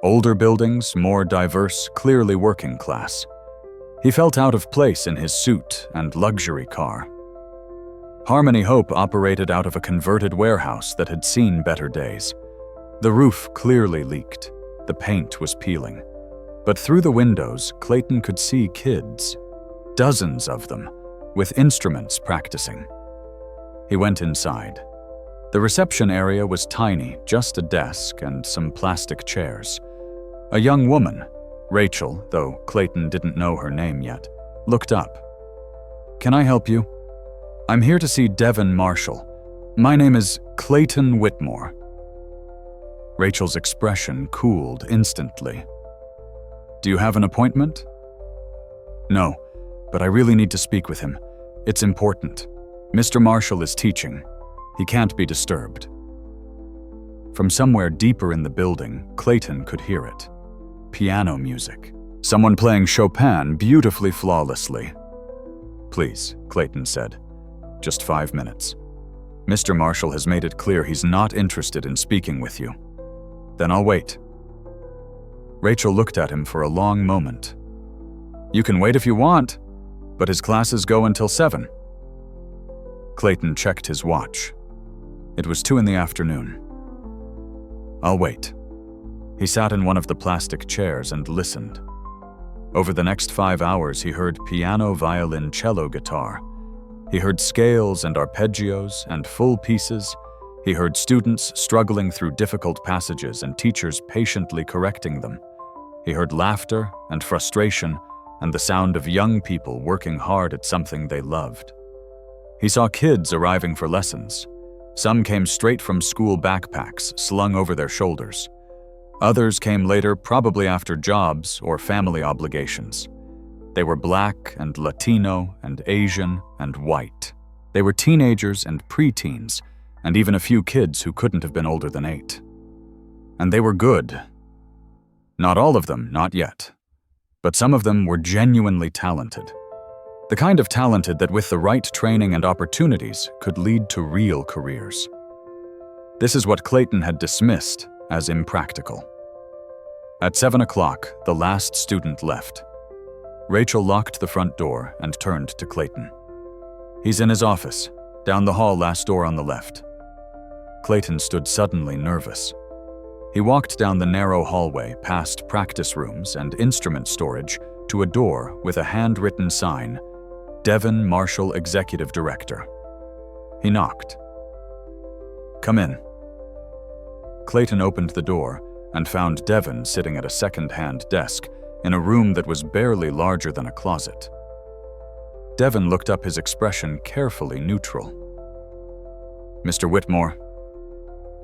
Older buildings, more diverse, clearly working class. He felt out of place in his suit and luxury car. Harmony Hope operated out of a converted warehouse that had seen better days. The roof clearly leaked. The paint was peeling. But through the windows, Clayton could see kids. Dozens of them, with instruments practicing. He went inside. The reception area was tiny, just a desk and some plastic chairs. A young woman, Rachel, though Clayton didn't know her name yet, looked up. "Can I help you? I'm here to see Devin Marshall. My name is Clayton Whitmore." Rachel's expression cooled instantly. "Do you have an appointment?" "No, but I really need to speak with him. It's important. Mr. Marshall is teaching. He can't be disturbed." From somewhere deeper in the building, Clayton could hear it. Piano music. Someone playing Chopin beautifully flawlessly. "Please," Clayton said. "Just 5 minutes. Mr. Marshall has made it clear he's not interested in speaking with you." "Then I'll wait." Rachel looked at him for a long moment. "You can wait if you want, but his classes go until 7. Clayton checked his watch. It was 2 in the afternoon. "I'll wait." He sat in one of the plastic chairs and listened. Over the next 5 hours, he heard piano, violin, cello, guitar. He heard scales and arpeggios and full pieces. He heard students struggling through difficult passages and teachers patiently correcting them. He heard laughter and frustration and the sound of young people working hard at something they loved. He saw kids arriving for lessons. Some came straight from school backpacks slung over their shoulders. Others came later, probably after jobs or family obligations. They were Black and Latino and Asian and white. They were teenagers and preteens, and even a few kids who couldn't have been older than 8. And they were good. Not all of them, not yet. But some of them were genuinely talented. The kind of talented that with the right training and opportunities could lead to real careers. This is what Clayton had dismissed as impractical. At 7 o'clock, the last student left. Rachel locked the front door and turned to Clayton. "He's in his office, down the hall, last door on the left." Clayton stood suddenly nervous. He walked down the narrow hallway past practice rooms and instrument storage to a door with a handwritten sign, "Devin Marshall, Executive Director." He knocked. "Come in." Clayton opened the door and found Devin sitting at a second-hand desk in a room that was barely larger than a closet. Devin looked up, his expression carefully neutral. "Mr. Whitmore,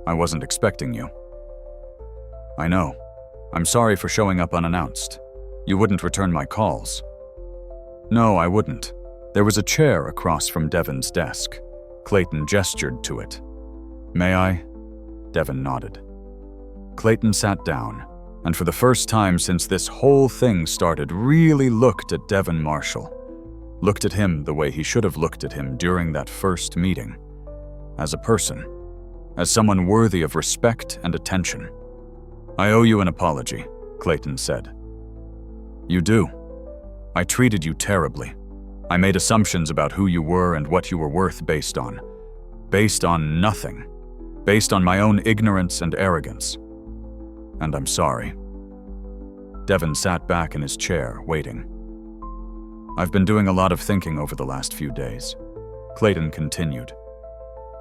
I wasn't expecting you." "I know. I'm sorry for showing up unannounced. You wouldn't return my calls." "No, I wouldn't." There was a chair across from Devin's desk. Clayton gestured to it. "May I?" Devin nodded. Clayton sat down, and for the first time since this whole thing started, really looked at Devin Marshall. Looked at him the way he should have looked at him during that first meeting. As a person. As someone worthy of respect and attention. "I owe you an apology," Clayton said. "You do. I treated you terribly. I made assumptions about who you were and what you were worth based on. Based on nothing. Based on my own ignorance and arrogance. And I'm sorry." Devin sat back in his chair, waiting. "I've been doing a lot of thinking over the last few days," Clayton continued.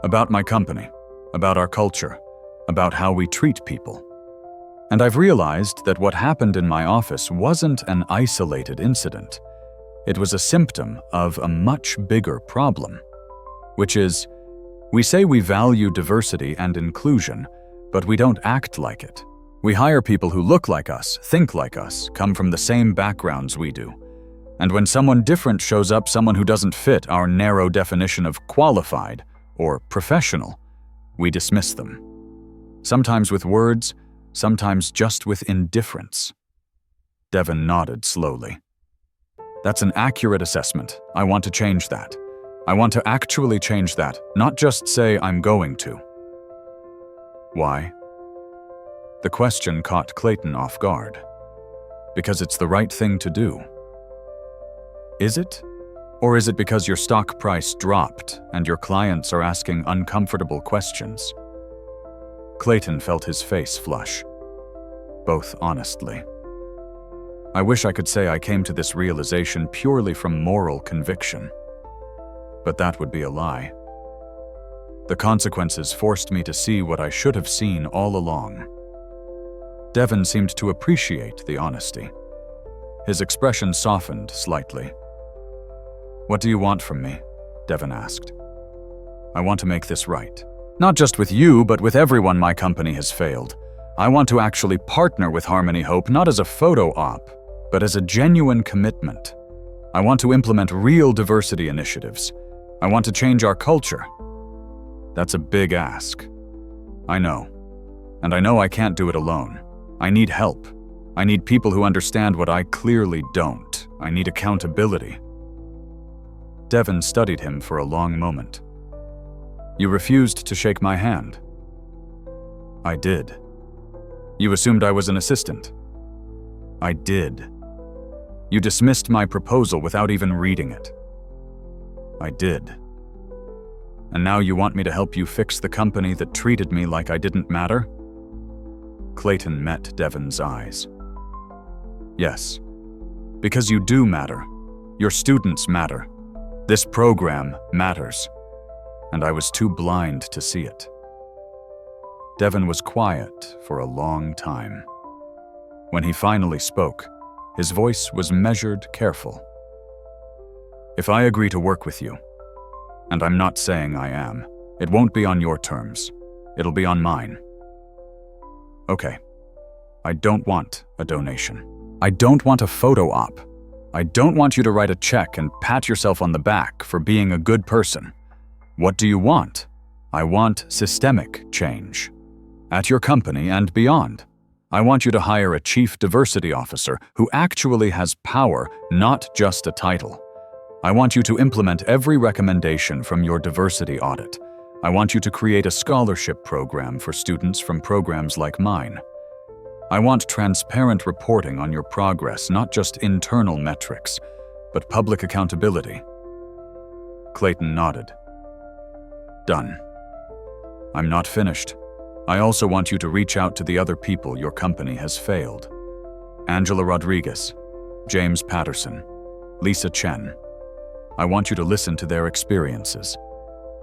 "About my company, about our culture, about how we treat people. And I've realized that what happened in my office wasn't an isolated incident. It was a symptom of a much bigger problem, which is, we say we value diversity and inclusion, but we don't act like it. We hire people who look like us, think like us, come from the same backgrounds we do. And when someone different shows up, someone who doesn't fit our narrow definition of qualified or professional, we dismiss them. Sometimes with words, sometimes just with indifference." Devin nodded slowly. "That's an accurate assessment. I want to change that. I want to actually change that, not just say I'm going to." Why? The question caught Clayton off guard. Because it's the right thing to do. Is it? Or is it because your stock price dropped and your clients are asking uncomfortable questions? Clayton felt his face flush. Both honestly. I wish I could say I came to this realization purely from moral conviction. But that would be a lie. The consequences forced me to see what I should have seen all along. Devin seemed to appreciate the honesty. His expression softened slightly. "What do you want from me?" Devin asked. "I want to make this right. Not just with you, but with everyone my company has failed. I want to actually partner with Harmony Hope, not as a photo op, but as a genuine commitment. I want to implement real diversity initiatives. I want to change our culture." That's a big ask. I know. And I know I can't do it alone. I need help. I need people who understand what I clearly don't. I need accountability. Devin studied him for a long moment. "You refused to shake my hand." "I did." "You assumed I was an assistant." "I did." "You dismissed my proposal without even reading it." "I did." "And now you want me to help you fix the company that treated me like I didn't matter?" Clayton met Devin's eyes. "Yes. Because you do matter. Your students matter. This program matters. And I was too blind to see it." Devin was quiet for a long time. When he finally spoke, his voice was measured, careful. "If I agree to work with you, and I'm not saying I am, it won't be on your terms. It'll be on mine." "Okay. I don't want a donation. I don't want a photo op. I don't want you to write a check and pat yourself on the back for being a good person. What do you want? I want systemic change. At your company and beyond. I want you to hire a chief diversity officer who actually has power, not just a title. I want you to implement every recommendation from your diversity audit. I want you to create a scholarship program for students from programs like mine. I want transparent reporting on your progress, not just internal metrics, but public accountability." Clayton nodded. "Done. I'm not finished. I also want you to reach out to the other people your company has failed. Angela Rodriguez, James Patterson, Lisa Chen. I want you to listen to their experiences.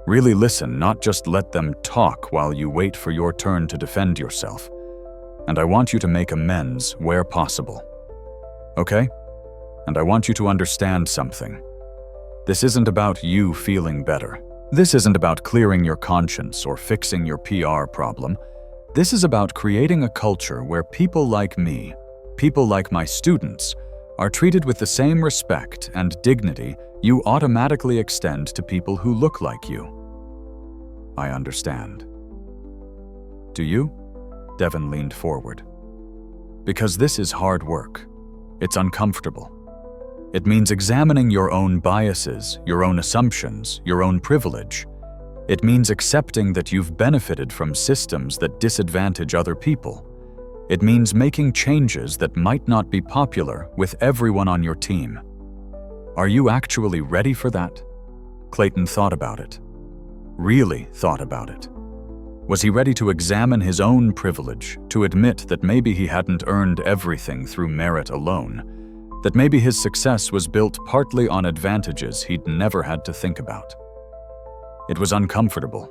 Really listen, not just let them talk while you wait for your turn to defend yourself. And I want you to make amends where possible. Okay? And I want you to understand something. This isn't about you feeling better. This isn't about clearing your conscience or fixing your PR problem. This is about creating a culture where people like me, people like my students, are treated with the same respect and dignity you automatically extend to people who look like you." "I understand." "Do you?" Devin leaned forward. "Because this is hard work. It's uncomfortable. It means examining your own biases, your own assumptions, your own privilege. It means accepting that you've benefited from systems that disadvantage other people. It means making changes that might not be popular with everyone on your team. Are you actually ready for that?" Clayton thought about it. Really thought about it. Was he ready to examine his own privilege, to admit that maybe he hadn't earned everything through merit alone, that maybe his success was built partly on advantages he'd never had to think about? It was uncomfortable.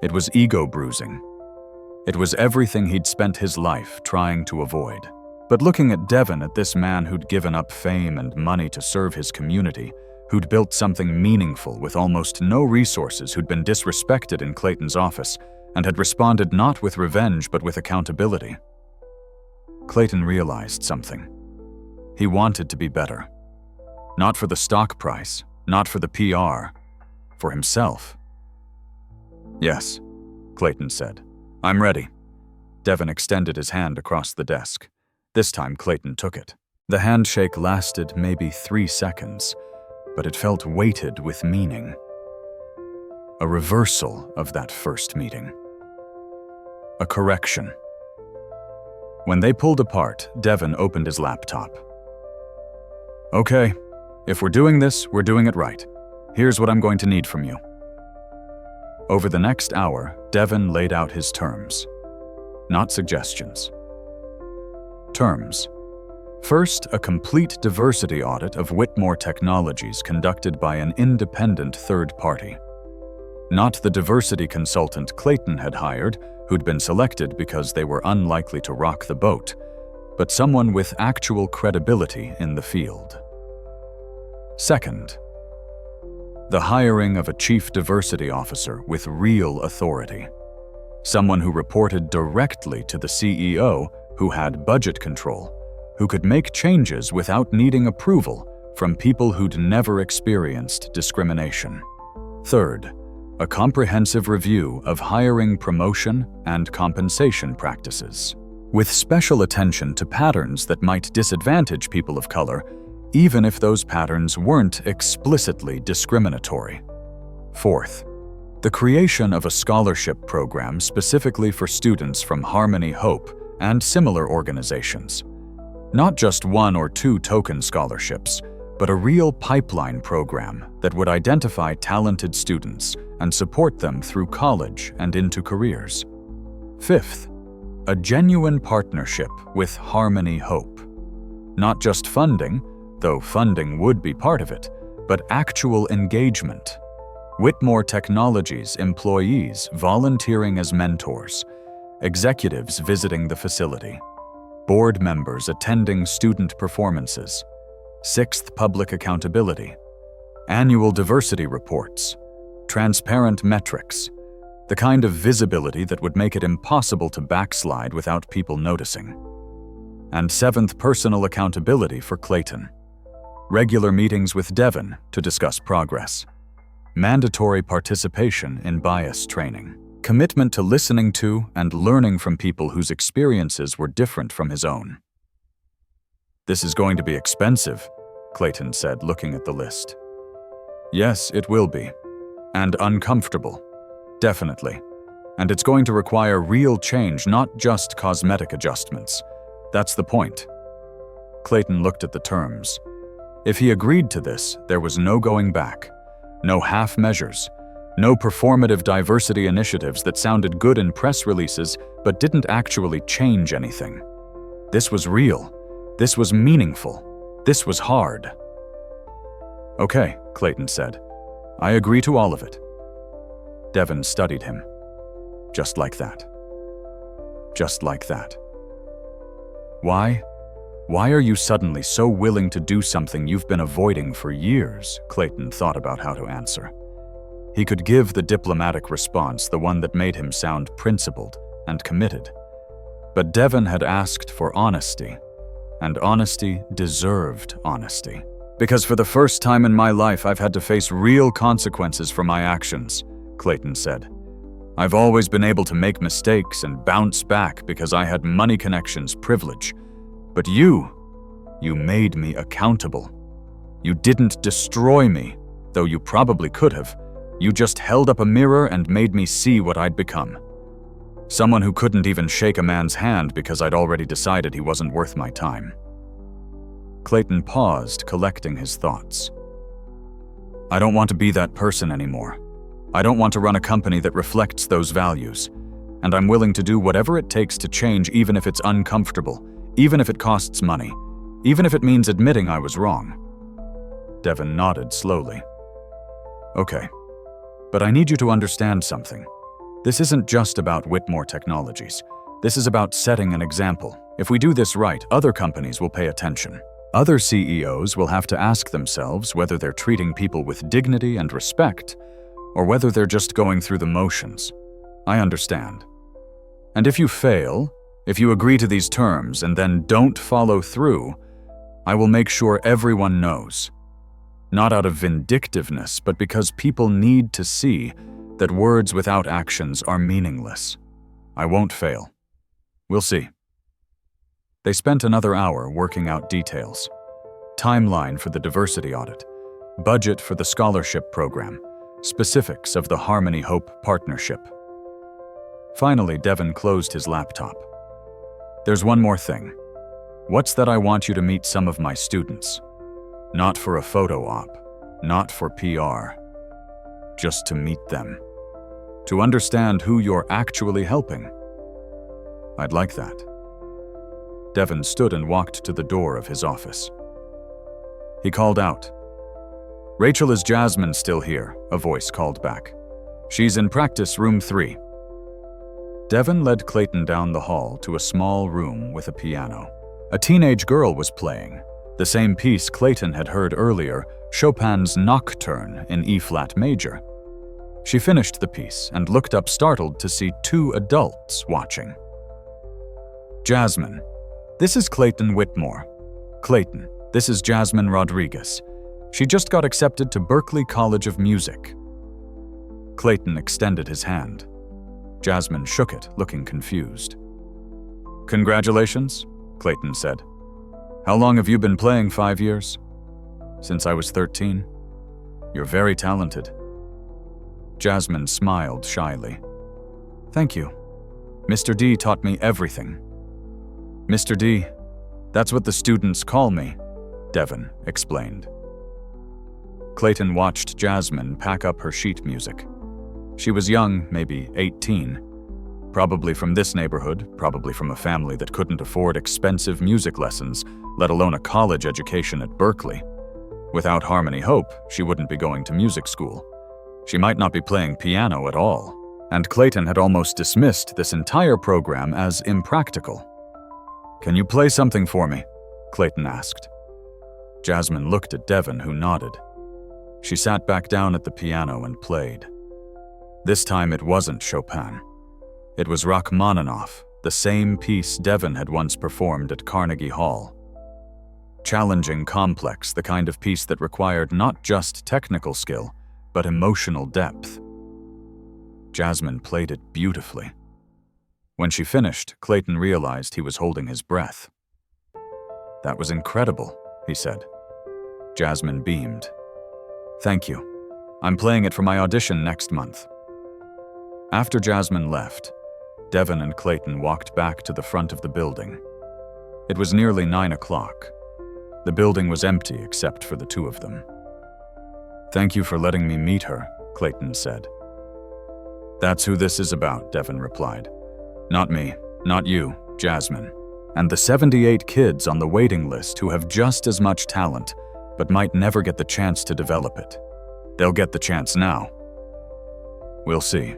It was ego-bruising. It was everything he'd spent his life trying to avoid. But looking at Devin, at this man who'd given up fame and money to serve his community, who'd built something meaningful with almost no resources, who'd been disrespected in Clayton's office, and had responded not with revenge but with accountability. Clayton realized something. He wanted to be better. Not for the stock price, not for the PR, for himself. "Yes," Clayton said. "I'm ready." Devin extended his hand across the desk. This time Clayton took it. The handshake lasted maybe 3 seconds, but it felt weighted with meaning. A reversal of that first meeting. a correction. When they pulled apart, Devin opened his laptop. Okay, if we're doing this, we're doing it right. Here's what I'm going to need from you. Over the next hour, Devin laid out his terms. Not suggestions. Terms. First, a complete diversity audit of Whitmore Technologies conducted by an independent third party. Not the diversity consultant Clayton had hired, who'd been selected because they were unlikely to rock the boat, but someone with actual credibility in the field. Second, the hiring of a chief diversity officer with real authority. Someone who reported directly to the CEO, who had budget control, who could make changes without needing approval from people who'd never experienced discrimination. Third, a comprehensive review of hiring, promotion, and compensation practices, with special attention to patterns that might disadvantage people of color, even if those patterns weren't explicitly discriminatory. Fourth, the creation of a scholarship program specifically for students from Harmony Hope and similar organizations. Not just 1 or 2 token scholarships, but a real pipeline program that would identify talented students and support them through college and into careers. Fifth, a genuine partnership with Harmony Hope. Not just funding, though funding would be part of it, but actual engagement. Whitmore Technologies employees volunteering as mentors, executives visiting the facility, board members attending student performances. Sixth, public accountability, annual diversity reports, transparent metrics, the kind of visibility that would make it impossible to backslide without people noticing. And seventh, personal accountability for Clayton. Regular meetings with Devin to discuss progress. Mandatory participation in bias training. Commitment to listening to and learning from people whose experiences were different from his own. "This is going to be expensive," Clayton said, looking at the list. "Yes, it will be. And uncomfortable. Definitely. And it's going to require real change, not just cosmetic adjustments. That's the point." Clayton looked at the terms. If he agreed to this, there was no going back. No half measures. No performative diversity initiatives that sounded good in press releases but didn't actually change anything. This was real. This was meaningful. This was hard. "Okay," Clayton said. "I agree to all of it." Devin studied him. Just like that. Just like that. Why? Why are you suddenly so willing to do something you've been avoiding for years? Clayton thought about how to answer. He could give the diplomatic response, the one that made him sound principled and committed. But Devin had asked for honesty, and honesty deserved honesty. "Because for the first time in my life, I've had to face real consequences for my actions," Clayton said. "I've always been able to make mistakes and bounce back because I had money connections, privilege. But you made me accountable. You didn't destroy me, though you probably could have. You just held up a mirror and made me see what I'd become. Someone who couldn't even shake a man's hand because I'd already decided he wasn't worth my time." Clayton paused, collecting his thoughts. "I don't want to be that person anymore. I don't want to run a company that reflects those values. And I'm willing to do whatever it takes to change, even if it's uncomfortable, even if it costs money, even if it means admitting I was wrong." Devin nodded slowly. "Okay. But I need you to understand something. This isn't just about Whitmore Technologies. This is about setting an example. If we do this right, other companies will pay attention. Other CEOs will have to ask themselves whether they're treating people with dignity and respect, or whether they're just going through the motions. I understand. And if you fail, if you agree to these terms and then don't follow through, I will make sure everyone knows. Not out of vindictiveness, but because people need to see that words without actions are meaningless. I won't fail. We'll see." They spent another hour working out details. Timeline for the diversity audit, budget for the scholarship program, specifics of the Harmony Hope partnership. Finally, Devin closed his laptop. There's one more thing. What's that? I want you to meet some of my students. Not for a photo op, not for PR. Just to meet them. To understand who you're actually helping. I'd like that. Devin stood and walked to the door of his office. He called out. Rachel, is Jasmine still here? A voice called back. She's in practice room 3. Devin led Clayton down the hall to a small room with a piano. A teenage girl was playing, the same piece Clayton had heard earlier, Chopin's Nocturne in E-flat major. She finished the piece and looked up startled to see 2 adults watching. Jasmine, this is Clayton Whitmore. Clayton, this is Jasmine Rodriguez. She just got accepted to Berklee College of Music. Clayton extended his hand. Jasmine shook it, looking confused. Congratulations, Clayton said. How long have you been playing? 5 years? Since I was 13. You're very talented. Jasmine smiled shyly. Thank you. Mr. D taught me everything. Mr. D, that's what the students call me, Devin explained. Clayton watched Jasmine pack up her sheet music. She was young, maybe 18. Probably from this neighborhood, probably from a family that couldn't afford expensive music lessons, let alone a college education at Berklee. Without Harmony Hope, she wouldn't be going to music school. She might not be playing piano at all, and Clayton had almost dismissed this entire program as impractical. Can you play something for me? Clayton asked. Jasmine looked at Devin, who nodded. She sat back down at the piano and played. This time it wasn't Chopin. It was Rachmaninoff, the same piece Devin had once performed at Carnegie Hall. Challenging, complex, the kind of piece that required not just technical skill, but emotional depth. Jasmine played it beautifully. When she finished, Clayton realized he was holding his breath. That was incredible, he said. Jasmine beamed. Thank you. I'm playing it for my audition next month. After Jasmine left, Devin and Clayton walked back to the front of the building. It was nearly 9 o'clock. The building was empty except for the 2 of them. Thank you for letting me meet her, Clayton said. That's who this is about, Devin replied. Not me, not you, Jasmine, and the 78 kids on the waiting list who have just as much talent, but might never get the chance to develop it. They'll get the chance now. We'll see.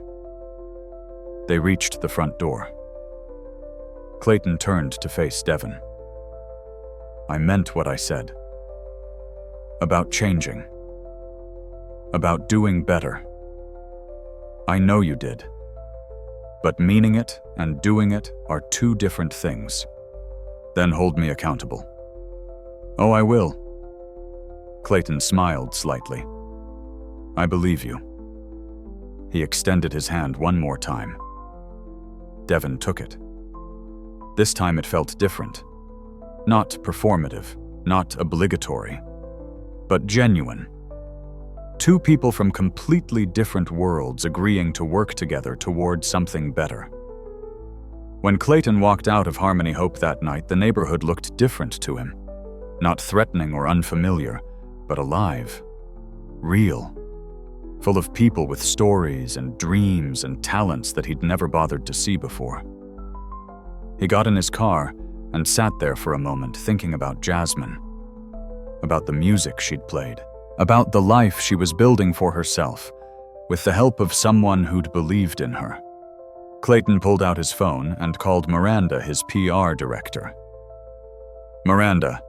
They reached the front door. Clayton turned to face Devin. I meant what I said. About changing. About doing better. I know you did. But meaning it and doing it are 2 different things. Then hold me accountable. Oh, I will. Clayton smiled slightly. I believe you. He extended his hand one more time. Devin took it. This time it felt different. Not performative, not obligatory, but genuine. 2 people from completely different worlds agreeing to work together toward something better. When Clayton walked out of Harmony Hope that night, the neighborhood looked different to him. Not threatening or unfamiliar, but alive, real, full of people with stories and dreams and talents that he'd never bothered to see before. He got in his car and sat there for a moment thinking about Jasmine, about the music she'd played, about the life she was building for herself, with the help of someone who'd believed in her. Clayton pulled out his phone and called Miranda, his PR director. Miranda,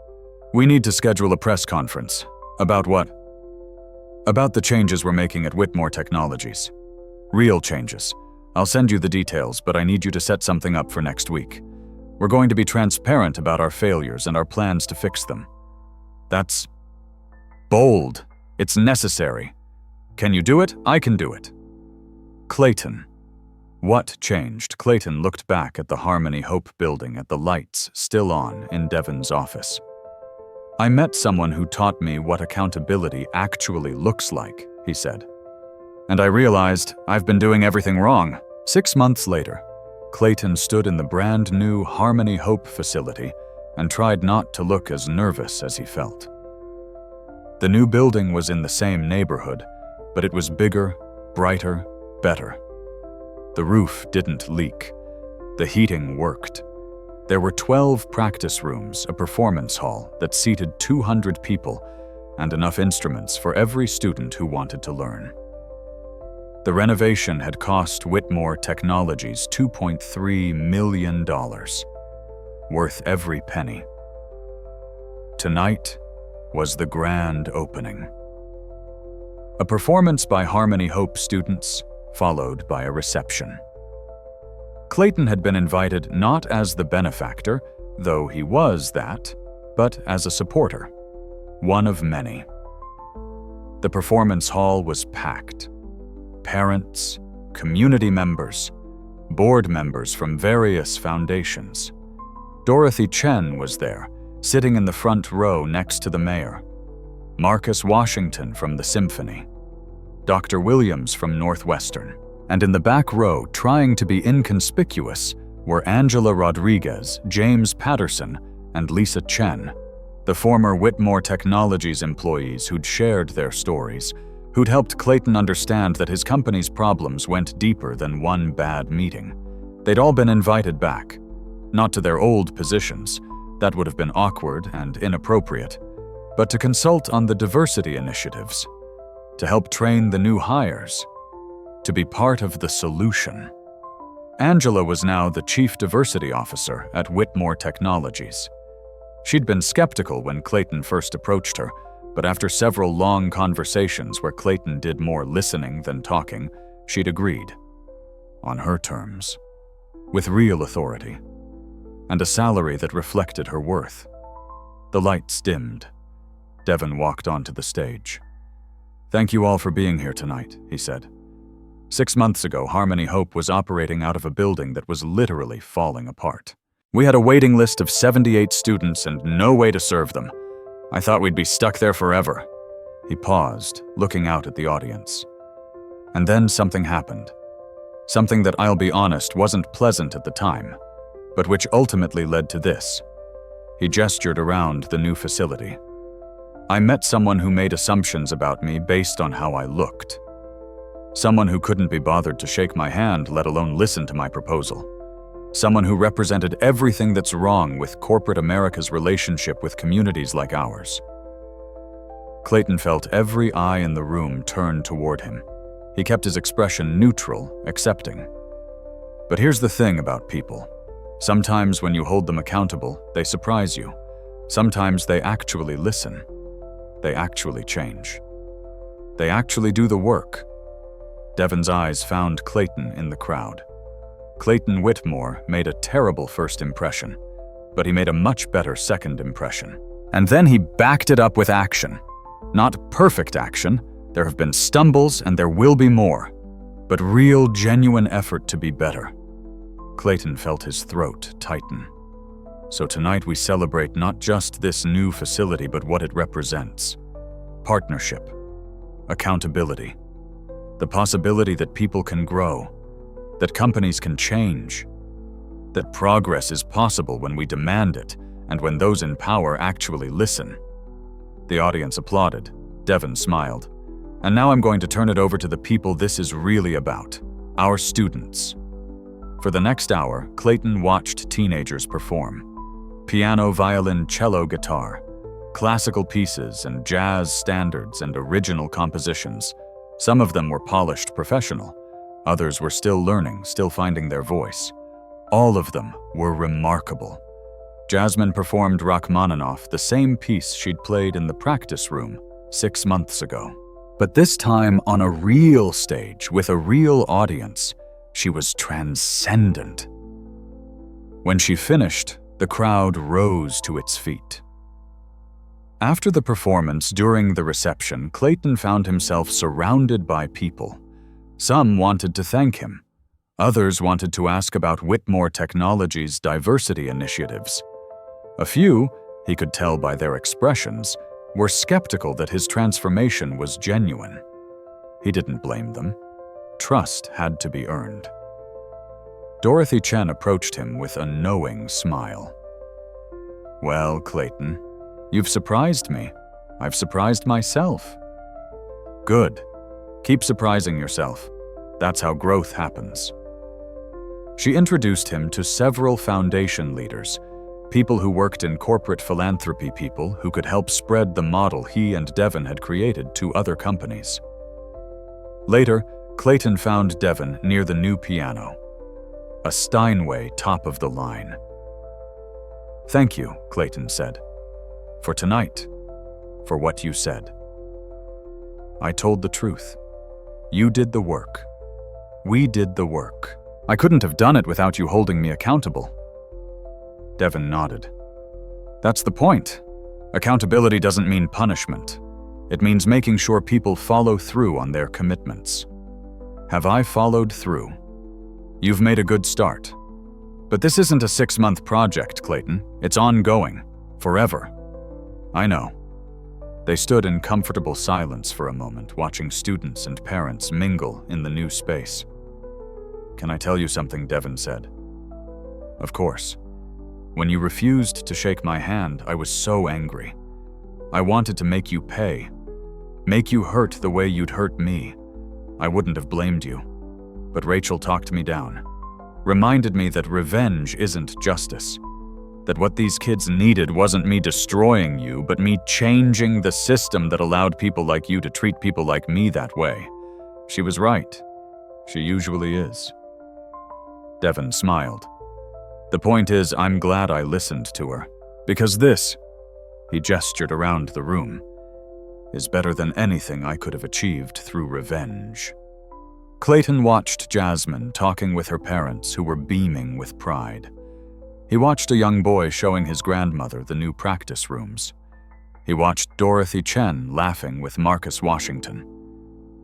we need to schedule a press conference. About what? About the changes we're making at Whitmore Technologies. Real changes. I'll send you the details, but I need you to set something up for next week. We're going to be transparent about our failures and our plans to fix them. That's bold. It's necessary. Can you do it? I can do it. Clayton. What changed? Clayton looked back at the Harmony Hope building at the lights still on in Devin's office. I met someone who taught me what accountability actually looks like, he said. And I realized I've been doing everything wrong. 6 months later, Clayton stood in the brand-new Harmony Hope facility and tried not to look as nervous as he felt. The new building was in the same neighborhood, but it was bigger, brighter, better. The roof didn't leak. The heating worked. There were 12 practice rooms, a performance hall that seated 200 people, and enough instruments for every student who wanted to learn. The renovation had cost Whitmore Technologies $2.3 million, worth every penny. Tonight was the grand opening. A performance by Harmony Hope students, followed by a reception. Clayton had been invited not as the benefactor, though he was that, but as a supporter, one of many. The performance hall was packed. Parents, community members, board members from various foundations. Dorothy Chen was there, sitting in the front row next to the mayor. Marcus Washington from the symphony. Dr. Williams from Northwestern. And in the back row, trying to be inconspicuous, were Angela Rodriguez, James Patterson, and Lisa Chen, the former Whitmore Technologies employees who'd shared their stories, who'd helped Clayton understand that his company's problems went deeper than one bad meeting. They'd all been invited back, not to their old positions, that would have been awkward and inappropriate, but to consult on the diversity initiatives, to help train the new hires, to be part of the solution. Angela was now the Chief Diversity Officer at Whitmore Technologies. She'd been skeptical when Clayton first approached her, but after several long conversations where Clayton did more listening than talking, she'd agreed. On her terms. With real authority. And a salary that reflected her worth. The lights dimmed. Devin walked onto the stage. "Thank you all for being here tonight," he said. 6 months ago, Harmony Hope was operating out of a building that was literally falling apart. We had a waiting list of 78 students and no way to serve them. I thought we'd be stuck there forever. He paused, looking out at the audience. And then something happened. Something that, I'll be honest, wasn't pleasant at the time, but which ultimately led to this. He gestured around the new facility. I met someone who made assumptions about me based on how I looked. Someone who couldn't be bothered to shake my hand, let alone listen to my proposal. Someone who represented everything that's wrong with corporate America's relationship with communities like ours. Clayton felt every eye in the room turn toward him. He kept his expression neutral, accepting. But here's the thing about people. Sometimes when you hold them accountable, they surprise you. Sometimes they actually listen. They actually change. They actually do the work. Devin's eyes found Clayton in the crowd. Clayton Whitmore made a terrible first impression, but he made a much better second impression. And then he backed it up with action. Not perfect action, there have been stumbles and there will be more, but real, genuine effort to be better. Clayton felt his throat tighten. So tonight we celebrate not just this new facility, but what it represents. Partnership. Accountability. The possibility that people can grow, that companies can change, that progress is possible when we demand it and when those in power actually listen. The audience applauded. Devin smiled. And now I'm going to turn it over to the people this is really about, our students. For the next hour, Clayton watched teenagers perform. Piano, violin, cello, guitar, classical pieces and jazz standards and original compositions. Some of them were polished professional. Others were still learning, still finding their voice. All of them were remarkable. Jasmine performed Rachmaninoff, the same piece she'd played in the practice room 6 months ago. But this time on a real stage with a real audience, she was transcendent. When she finished, the crowd rose to its feet. After the performance, during the reception, Clayton found himself surrounded by people. Some wanted to thank him. Others wanted to ask about Whitmore Technologies' diversity initiatives. A few, he could tell by their expressions, were skeptical that his transformation was genuine. He didn't blame them. Trust had to be earned. Dorothy Chen approached him with a knowing smile. "Well, Clayton, you've surprised me. I've surprised myself." "Good. Keep surprising yourself. That's how growth happens." She introduced him to several foundation leaders, people who worked in corporate philanthropy, people who could help spread the model he and Devin had created to other companies. Later, Clayton found Devin near the new piano, a Steinway top of the line. "Thank you," Clayton said, "for tonight, for what you said. I told the truth. You did the work. We did the work. I couldn't have done it without you holding me accountable." Devin nodded. "That's the point. Accountability doesn't mean punishment. It means making sure people follow through on their commitments. Have I followed through? You've made a good start. But this isn't a 6-month project, Clayton. It's ongoing. Forever." "I know." They stood in comfortable silence for a moment, watching students and parents mingle in the new space. "Can I tell you something?" Devin said. "Of course. When you refused to shake my hand, I was so angry. I wanted to make you pay. Make you hurt the way you'd hurt me. I wouldn't have blamed you. But Rachel talked me down. Reminded me that revenge isn't justice. That what these kids needed wasn't me destroying you, but me changing the system that allowed people like you to treat people like me that way. She was right. She usually is." Devin smiled. "The point is, I'm glad I listened to her. Because this," he gestured around the room, "is better than anything I could have achieved through revenge." Clayton watched Jasmine talking with her parents, who were beaming with pride. He watched a young boy showing his grandmother the new practice rooms. He watched Dorothy Chen laughing with Marcus Washington.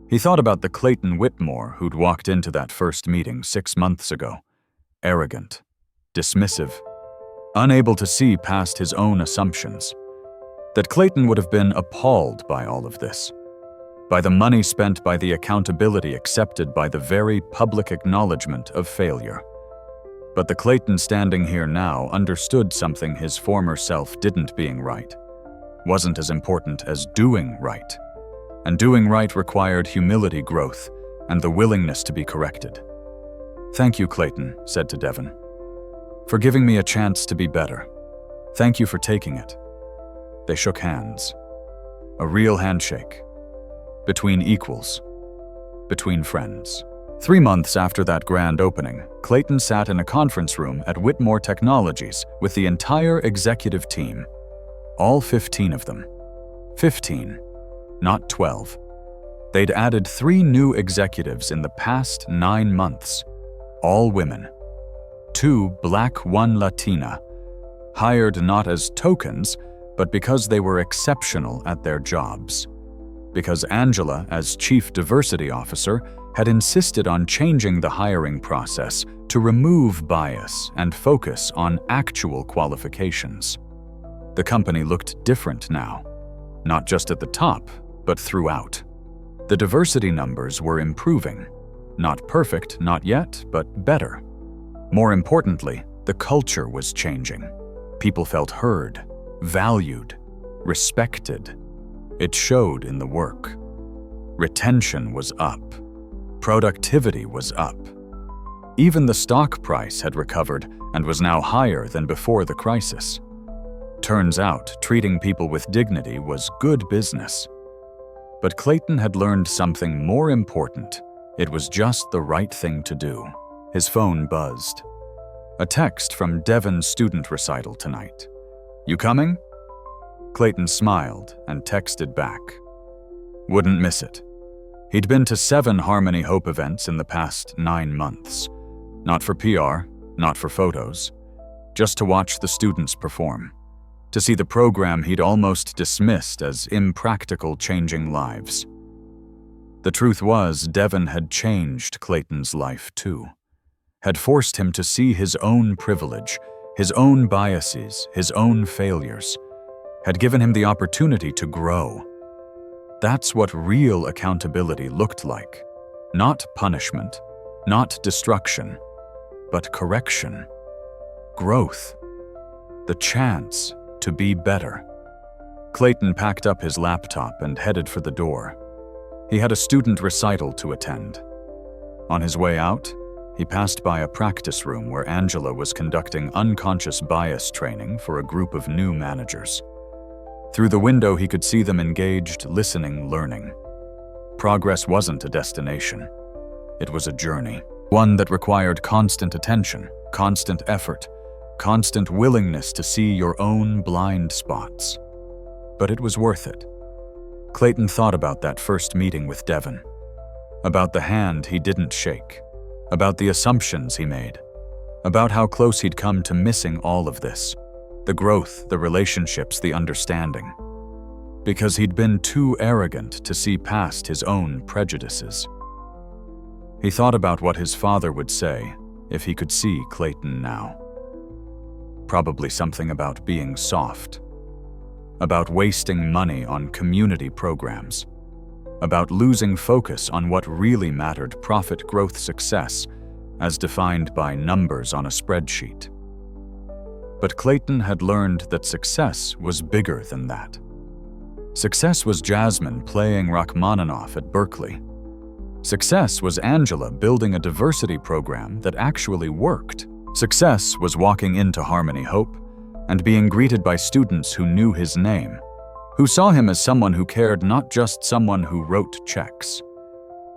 He thought about the Clayton Whitmore who'd walked into that first meeting 6 months ago. Arrogant, dismissive, unable to see past his own assumptions. That Clayton would have been appalled by all of this. By the money spent, by the accountability accepted, by the very public acknowledgement of failure. But the Clayton standing here now understood something his former self didn't. Being right wasn't as important as doing right. And doing right required humility, growth, and the willingness to be corrected. "Thank you," Clayton said to Devin, "for giving me a chance to be better. Thank you for taking it." They shook hands. A real handshake. Between equals. Between friends. 3 months after that grand opening, Clayton sat in a conference room at Whitmore Technologies with the entire executive team. All 15 of them. 15, not 12. They'd added 3 new executives in the past 9 months. All women. 2 Black, 1 Latina. Hired not as tokens, but because they were exceptional at their jobs. Because Angela, as Chief Diversity Officer, had insisted on changing the hiring process to remove bias and focus on actual qualifications. The company looked different now, not just at the top, but throughout. The diversity numbers were improving. Not perfect, not yet, but better. More importantly, the culture was changing. People felt heard, valued, respected. It showed in the work. Retention was up. Productivity was up. Even the stock price had recovered and was now higher than before the crisis. Turns out, treating people with dignity was good business. But Clayton had learned something more important. It was just the right thing to do. His phone buzzed. A text from Devin's student recital tonight. "You coming?" Clayton smiled and texted back. Wouldn't miss it. He'd been to 7 Harmony Hope events in the past 9 months. Not for PR, not for photos. Just to watch the students perform. To see the program he'd almost dismissed as impractical, changing lives. The truth was, Devin had changed Clayton's life too. Had forced him to see his own privilege, his own biases, his own failures. Had given him the opportunity to grow. That's what real accountability looked like. Not punishment, not destruction. but correction, growth, the chance to be better. Clayton packed up his laptop and headed for the door. He had a student recital to attend. On his way out, he passed by a practice room where Angela was conducting unconscious bias training for a group of new managers. Through the window, he could see them engaged, listening, learning. Progress wasn't a destination. It was a journey, one that required constant attention, constant effort, constant willingness to see your own blind spots. But it was worth it. Clayton thought about that first meeting with Devin, about the hand he didn't shake, about the assumptions he made, about how close he'd come to missing all of this, the growth, the relationships, the understanding, because he'd been too arrogant to see past his own prejudices. He thought about what his father would say if he could see Clayton now. Probably something about being soft, about wasting money on community programs, about losing focus on what really mattered: profit, growth, success, as defined by numbers on a spreadsheet. But Clayton had learned that success was bigger than that. Success was Jasmine playing Rachmaninoff at Berkeley. Success was Angela building a diversity program that actually worked. Success was walking into Harmony Hope and being greeted by students who knew his name, who saw him as someone who cared, not just someone who wrote checks.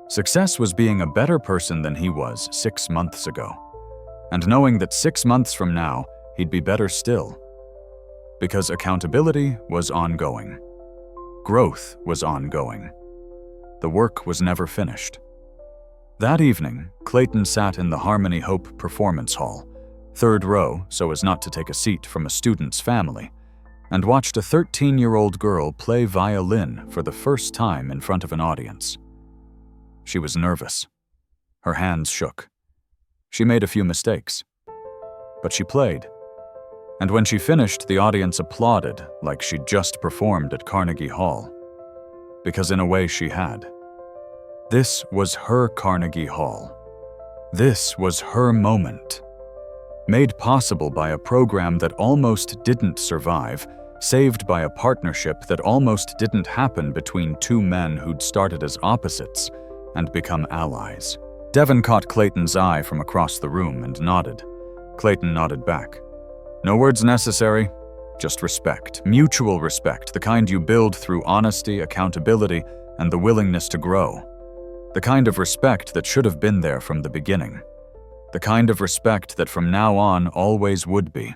Success was being a better person than he was 6 months ago, and knowing that 6 months from now, he'd be better still. Because accountability was ongoing. Growth was ongoing. The work was never finished. That evening, Clayton sat in the Harmony Hope Performance Hall, 3rd row so as not to take a seat from a student's family, and watched a 13-year-old girl play violin for the first time in front of an audience. She was nervous. Her hands shook. She made a few mistakes. But she played. And when she finished, the audience applauded like she'd just performed at Carnegie Hall. Because in a way she had. This was her Carnegie Hall. This was her moment. Made possible by a program that almost didn't survive, saved by a partnership that almost didn't happen between 2 men who'd started as opposites and become allies. Devin caught Clayton's eye from across the room and nodded. Clayton nodded back. No words necessary, just respect, mutual respect, the kind you build through honesty, accountability, and the willingness to grow. The kind of respect that should have been there from the beginning. The kind of respect that from now on always would be.